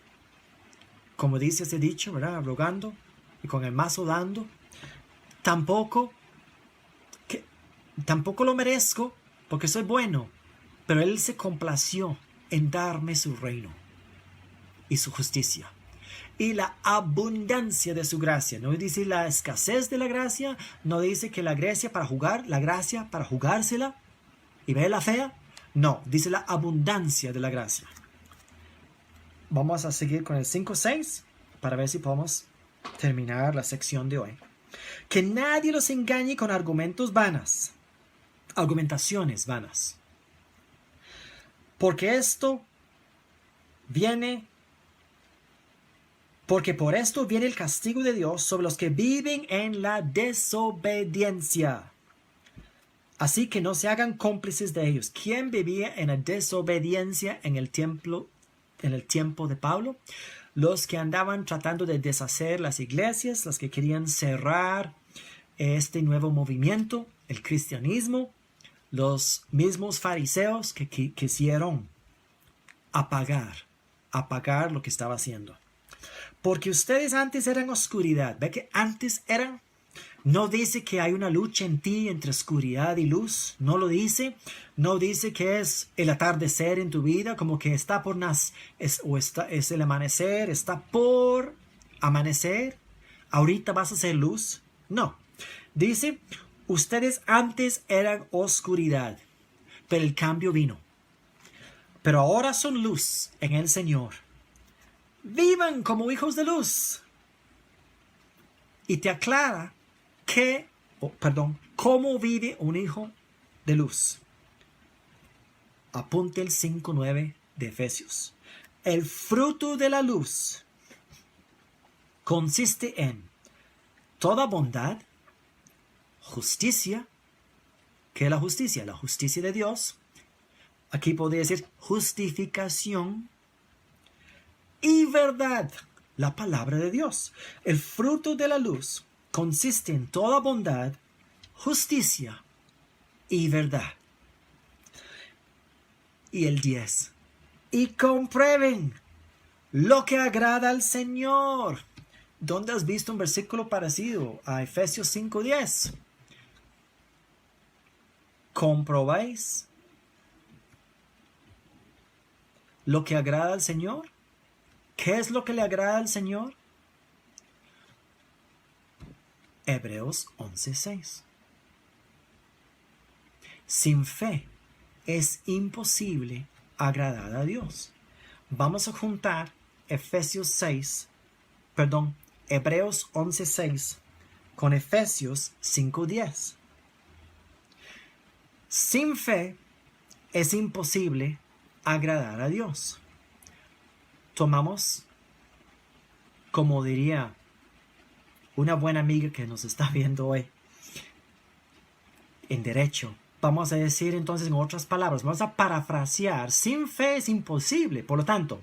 como dice ese dicho, ¿verdad? Rogando y con el mazo dando. Tampoco lo merezco porque soy bueno, pero Él se complació en darme su reino y su justicia y la abundancia de su gracia. No dice la escasez de la gracia, no dice que la gracia para jugársela y verla fea. No, dice la abundancia de la gracia. Vamos a seguir con el 5:6 para ver si podemos terminar la sección de hoy. Que nadie los engañe con argumentaciones vanas. Porque por esto viene el castigo de Dios sobre los que viven en la desobediencia. Así que no se hagan cómplices de ellos. ¿Quién vivía en la desobediencia en el tiempo de Pablo? Los que andaban tratando de deshacer las iglesias, los que querían cerrar este nuevo movimiento, el cristianismo, los mismos fariseos que quisieron apagar lo que estaba haciendo. Porque ustedes antes eran oscuridad. ¿Ve que antes eran? No dice que hay una lucha en ti entre oscuridad y luz. No lo dice. No dice que es el atardecer en tu vida, como que está por es el amanecer, está por amanecer. Ahorita vas a ser luz. No. Dice, ustedes antes eran oscuridad, pero el cambio vino. Pero ahora son luz en el Señor. Vivan como hijos de luz. Y te aclara cómo vive un hijo de luz. Apunte el 5:9 de Efesios. El fruto de la luz consiste en toda bondad, justicia. ¿Qué es la justicia? La justicia de Dios. Aquí podría decir justificación y verdad, la palabra de Dios. El fruto de la luz consiste en toda bondad, justicia y verdad. Y el 10. Y comprueben lo que agrada al Señor. ¿Dónde has visto un versículo parecido a Efesios 5:10? ¿Comprobáis lo que agrada al Señor? ¿Qué es lo que le agrada al Señor? Hebreos 11:6. Sin fe es imposible agradar a Dios. Vamos a juntar Hebreos 11:6 con Efesios 5:10. Sin fe es imposible agradar a Dios. Tomamos, como diría una buena amiga que nos está viendo hoy, en derecho. Vamos a decir entonces en otras palabras, vamos a parafrasear, sin fe es imposible. Por lo tanto,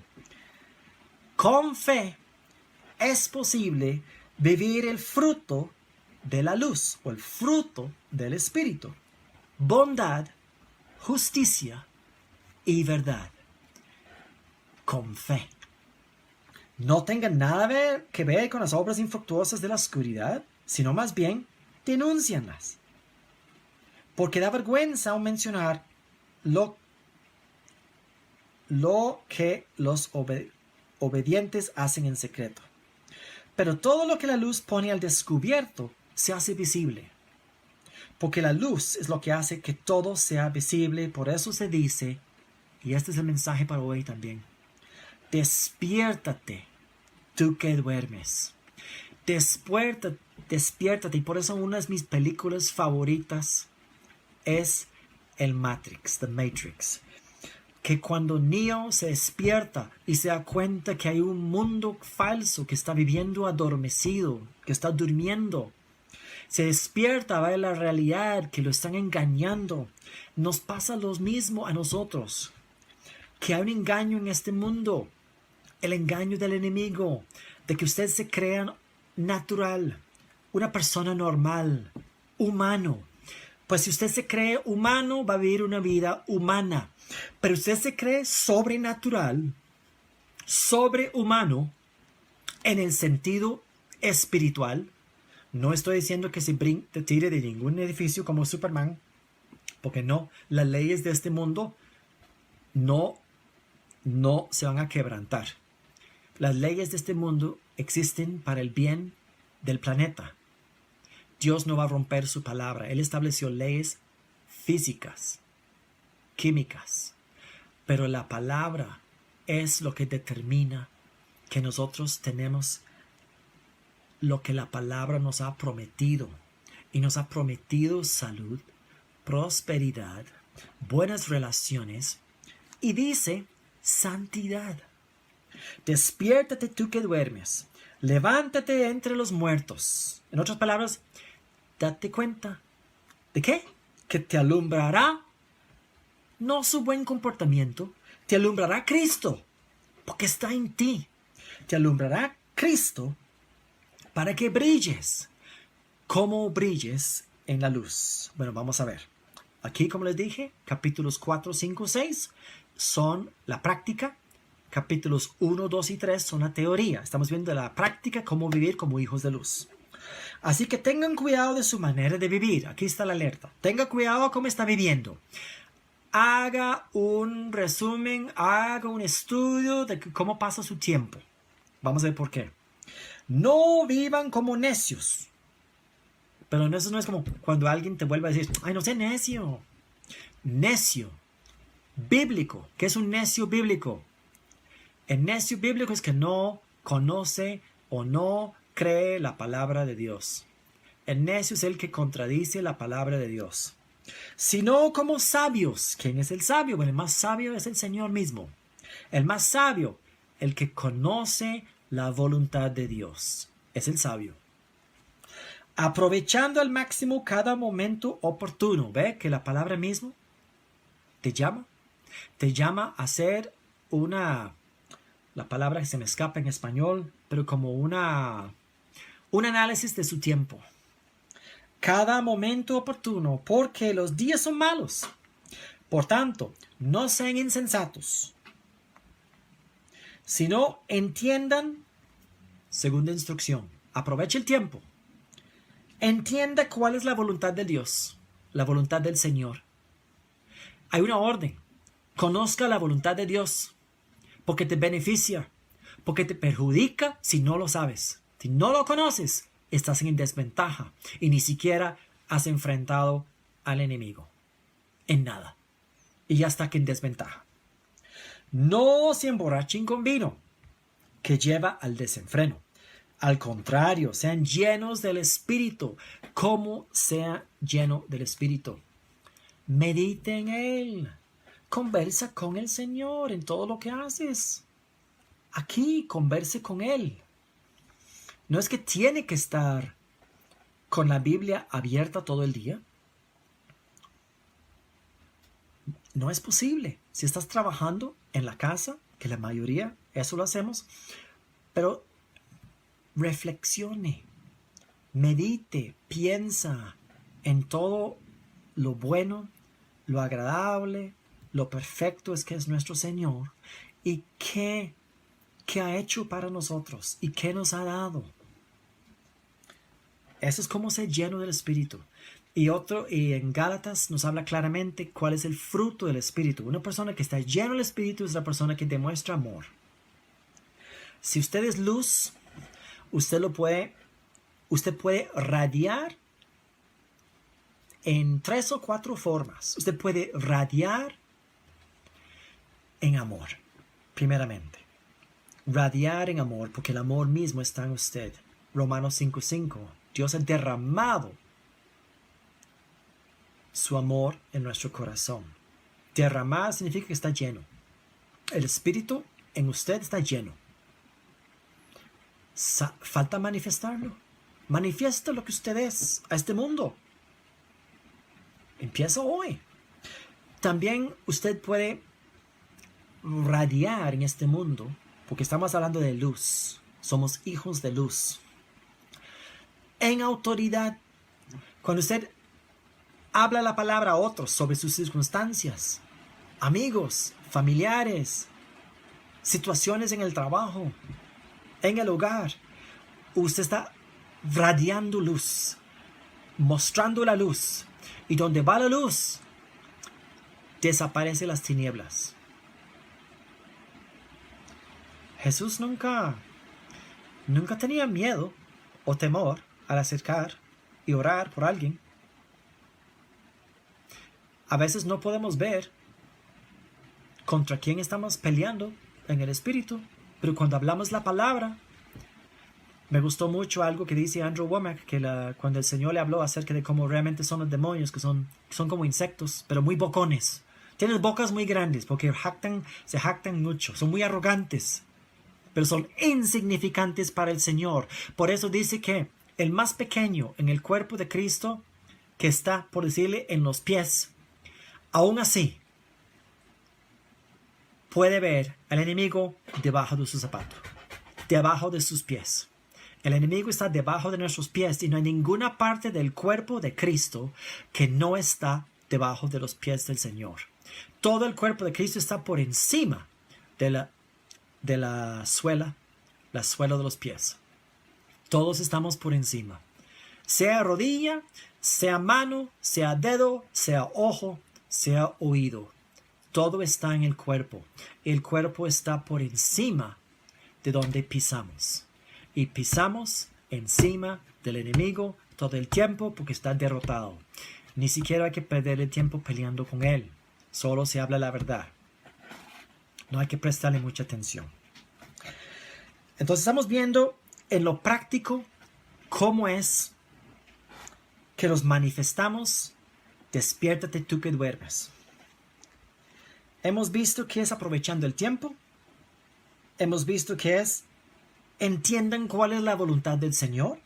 con fe es posible vivir el fruto de la luz o el fruto del Espíritu. Bondad, justicia y verdad. Con fe. No tengan nada que ver con las obras infructuosas de la oscuridad, sino más bien denúncianlas. Porque da vergüenza aún mencionar lo que los obedientes hacen en secreto. Pero todo lo que la luz pone al descubierto se hace visible. Porque la luz es lo que hace que todo sea visible. Por eso se dice, y este es el mensaje para hoy también, despiértate, tú que duermes. Despiértate. Y por eso una de mis películas favoritas es The Matrix. Que cuando Neo se despierta y se da cuenta que hay un mundo falso que está viviendo adormecido, que está durmiendo, se despierta a ver la realidad, que lo están engañando. Nos pasa lo mismo a nosotros, que hay un engaño en este mundo, el engaño del enemigo, de que usted se crea natural, una persona normal, humano. Pues si usted se cree humano, va a vivir una vida humana. Pero usted se cree sobrenatural, sobrehumano, en el sentido espiritual. No estoy diciendo que se tire de ningún edificio como Superman, porque no, las leyes de este mundo no se van a quebrantar. Las leyes de este mundo existen para el bien del planeta. Dios no va a romper su palabra. Él estableció leyes físicas, químicas, pero la palabra es lo que determina que nosotros tenemos lo que la palabra nos ha prometido, y nos ha prometido salud, prosperidad, buenas relaciones, y dice santidad. Despiértate tú que duermes, levántate entre los muertos. En otras palabras, date cuenta. ¿De qué? que te alumbrará no su buen comportamiento, te alumbrará Cristo, porque está en ti. Te alumbrará Cristo para que brilles, como brilles en la luz. Bueno, vamos a ver. Aquí, como les dije, capítulos 4, 5, 6 son la práctica. Capítulos 1, 2 y 3 son la teoría. Estamos viendo la práctica, cómo vivir como hijos de luz. Así que tengan cuidado de su manera de vivir. Aquí está la alerta. Tenga cuidado cómo está viviendo. Haga un resumen, haga un estudio de cómo pasa su tiempo. Vamos a ver por qué. No vivan como necios. Pero eso no es como cuando alguien te vuelve a decir, ay, no sé, necio. Necio. Bíblico. ¿Qué es un necio bíblico? El necio bíblico es que no conoce o no cree la palabra de Dios. El necio es el que contradice la palabra de Dios. Sino como sabios. ¿Quién es el sabio? Bueno, el más sabio es el Señor mismo. El más sabio, el que conoce la voluntad de Dios. Es el sabio. Aprovechando al máximo cada momento oportuno. ¿Ve que la palabra mismo te llama? Te llama a ser la palabra que se me escapa en español, pero como un análisis de su tiempo. Cada momento oportuno, porque los días son malos. Por tanto, no sean insensatos, sino entiendan, segunda instrucción, aproveche el tiempo. Entienda cuál es la voluntad de Dios, la voluntad del Señor. Hay una orden. Conozca la voluntad de Dios. Porque te beneficia, porque te perjudica si no lo sabes. Si no lo conoces, estás en desventaja y ni siquiera has enfrentado al enemigo. En nada. Y ya está que en desventaja. No se emborrachen con vino, que lleva al desenfreno. Al contrario, sean llenos del Espíritu, como sea lleno del Espíritu. Medite en Él. Conversa con el Señor en todo lo que haces. Aquí, converse con Él. No es que tiene que estar con la Biblia abierta todo el día. No es posible. Si estás trabajando en la casa, que la mayoría, eso lo hacemos, pero reflexione, medite, piensa en todo lo bueno, lo agradable, lo perfecto es que es nuestro Señor y qué ha hecho para nosotros y qué nos ha dado. Eso es como ser lleno del Espíritu. Y en Gálatas nos habla claramente cuál es el fruto del Espíritu. Una persona que está llena del Espíritu es la persona que demuestra amor. Si usted es luz, usted puede radiar en 3 o 4 formas. Usted puede radiar en amor, primeramente. Radiar en amor, porque el amor mismo está en usted. Romanos 5:5. Dios ha derramado su amor en nuestro corazón. Derramar significa que está lleno. El Espíritu en usted está lleno. Falta manifestarlo. Manifiesta lo que usted es a este mundo. Empieza hoy. También usted puede radiar en este mundo, porque estamos hablando de luz. Somos hijos de luz. En autoridad. Cuando usted habla la palabra a otros sobre sus circunstancias, amigos, familiares, situaciones en el trabajo, en el hogar, usted está radiando luz, mostrando la luz. Y donde va la luz, desaparecen las tinieblas. Jesús nunca tenía miedo o temor al acercar y orar por alguien. A veces no podemos ver contra quién estamos peleando en el espíritu, pero cuando hablamos la palabra, me gustó mucho algo que dice Andrew Womack, que cuando el Señor le habló acerca de cómo realmente son los demonios, que son como insectos, pero muy bocones. Tienen bocas muy grandes porque se jactan mucho, son muy arrogantes, pero son insignificantes para el Señor. Por eso dice que el más pequeño en el cuerpo de Cristo que está, por decirle, en los pies, aún así puede ver al enemigo debajo de su zapato, debajo de sus pies. El enemigo está debajo de nuestros pies y no hay ninguna parte del cuerpo de Cristo que no está debajo de los pies del Señor. Todo el cuerpo de Cristo está por encima de la suela de los pies. Todos estamos por encima. Sea rodilla, sea mano, sea dedo, sea ojo, sea oído. Todo está en el cuerpo. El cuerpo está por encima de donde pisamos. Y pisamos encima del enemigo todo el tiempo porque está derrotado. Ni siquiera hay que perder el tiempo peleando con él. Solo se habla la verdad. No hay que prestarle mucha atención. Entonces estamos viendo en lo práctico cómo es que los manifestamos. Despiértate tú que duermes. Hemos visto que es aprovechando el tiempo. Hemos visto que es entiendan cuál es la voluntad del Señor.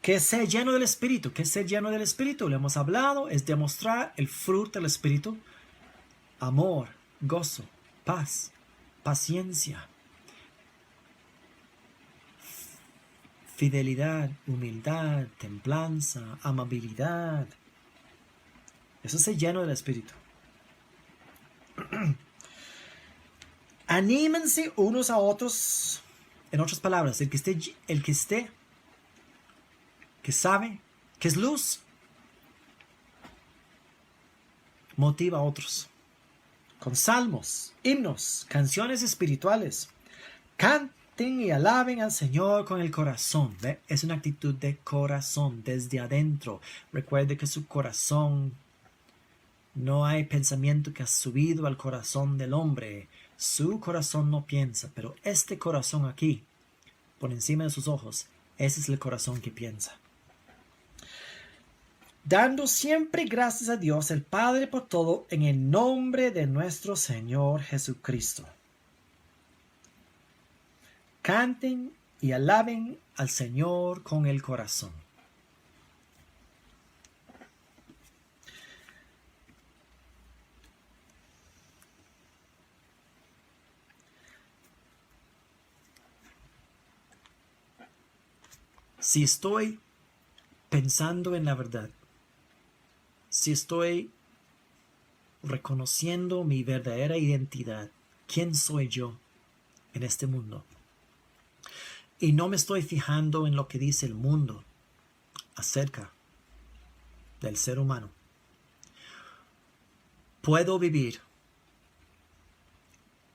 Que es ser lleno del Espíritu. Que es ser lleno del Espíritu. Lo hemos hablado. Es demostrar el fruto del Espíritu. Amor, gozo, paz, paciencia, fidelidad, humildad, templanza, amabilidad. Eso es ser lleno del Espíritu. Anímense unos a otros. En otras palabras, que sabe que es luz, motiva a otros. Con salmos, himnos, canciones espirituales. Canten y alaben al Señor con el corazón. ¿Ve? Es una actitud de corazón, desde adentro. Recuerde que su corazón, no hay pensamiento que ha subido al corazón del hombre. Su corazón no piensa, pero este corazón aquí, por encima de sus ojos, ese es el corazón que piensa. Dando siempre gracias a Dios el Padre por todo en el nombre de nuestro Señor Jesucristo. Canten y alaben al Señor con el corazón. Si estoy pensando en la verdad, si estoy reconociendo mi verdadera identidad, quién soy yo en este mundo, y no me estoy fijando en lo que dice el mundo acerca del ser humano, puedo vivir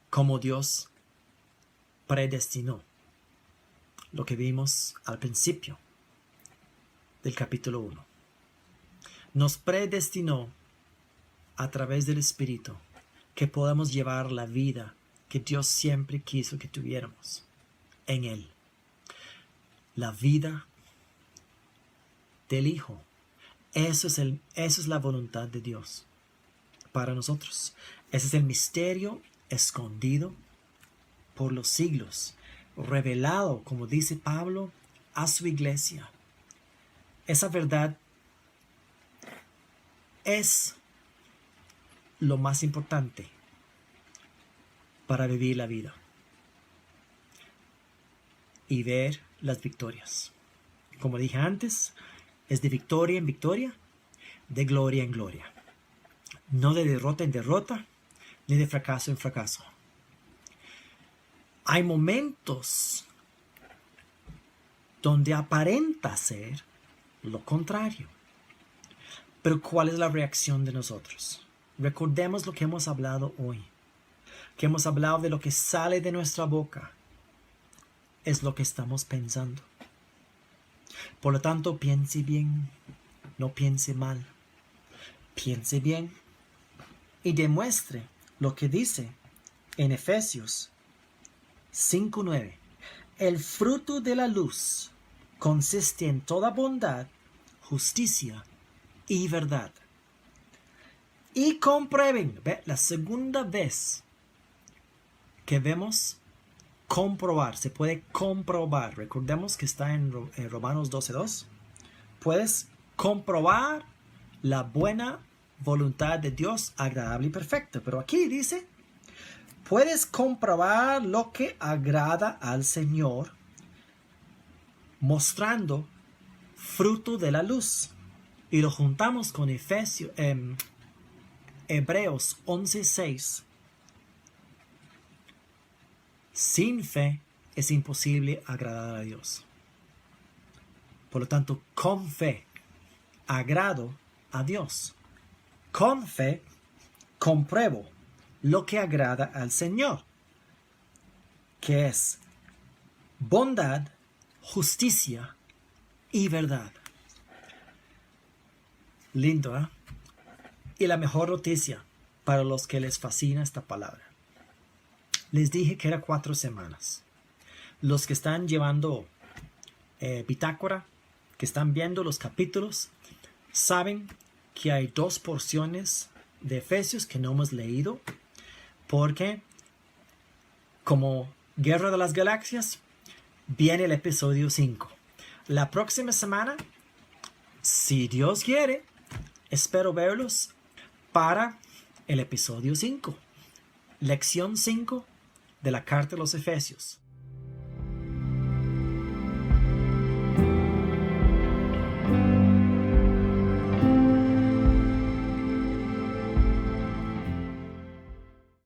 como Dios predestinó, lo que vimos al principio del capítulo 1. Nos predestinó a través del Espíritu que podamos llevar la vida que Dios siempre quiso que tuviéramos en Él. La vida del Hijo. Eso es la voluntad de Dios para nosotros. Ese es el misterio escondido por los siglos, revelado, como dice Pablo, a su iglesia. Esa verdad es lo más importante para vivir la vida y ver las victorias. Como dije antes, es de victoria en victoria, de gloria en gloria. No de derrota en derrota, ni de fracaso en fracaso. Hay momentos donde aparenta ser lo contrario. Pero ¿cuál es la reacción de nosotros? Recordemos lo que hemos hablado hoy. Que hemos hablado de lo que sale de nuestra boca. Es lo que estamos pensando. Por lo tanto, piense bien. No piense mal. Piense bien. Y demuestre lo que dice en Efesios 5:9. El fruto de la luz consiste en toda bondad, justicia y verdad. Y comprueben, ¿ve? La segunda vez que vemos comprobar, se puede comprobar. Recordemos que está en Romanos 12:2. puedes comprobar la buena voluntad de Dios, agradable y perfecta. Pero aquí dice, puedes comprobar lo que agrada al Señor mostrando fruto de la luz. Y lo juntamos con Hebreos 11:6. Sin fe es imposible agradar a Dios. Por lo tanto, con fe agrado a Dios. Con fe compruebo lo que agrada al Señor, que es bondad, justicia y verdad. Lindo, ¿eh? Y la mejor noticia para los que les fascina esta palabra. Les dije que era 4 semanas. Los que están llevando bitácora, que están viendo los capítulos, saben que hay 2 porciones de Efesios que no hemos leído, porque como Guerra de las Galaxias, viene el episodio 5. La próxima semana, si Dios quiere, espero verlos para el episodio 5. Lección 5 de la Carta de los Efesios.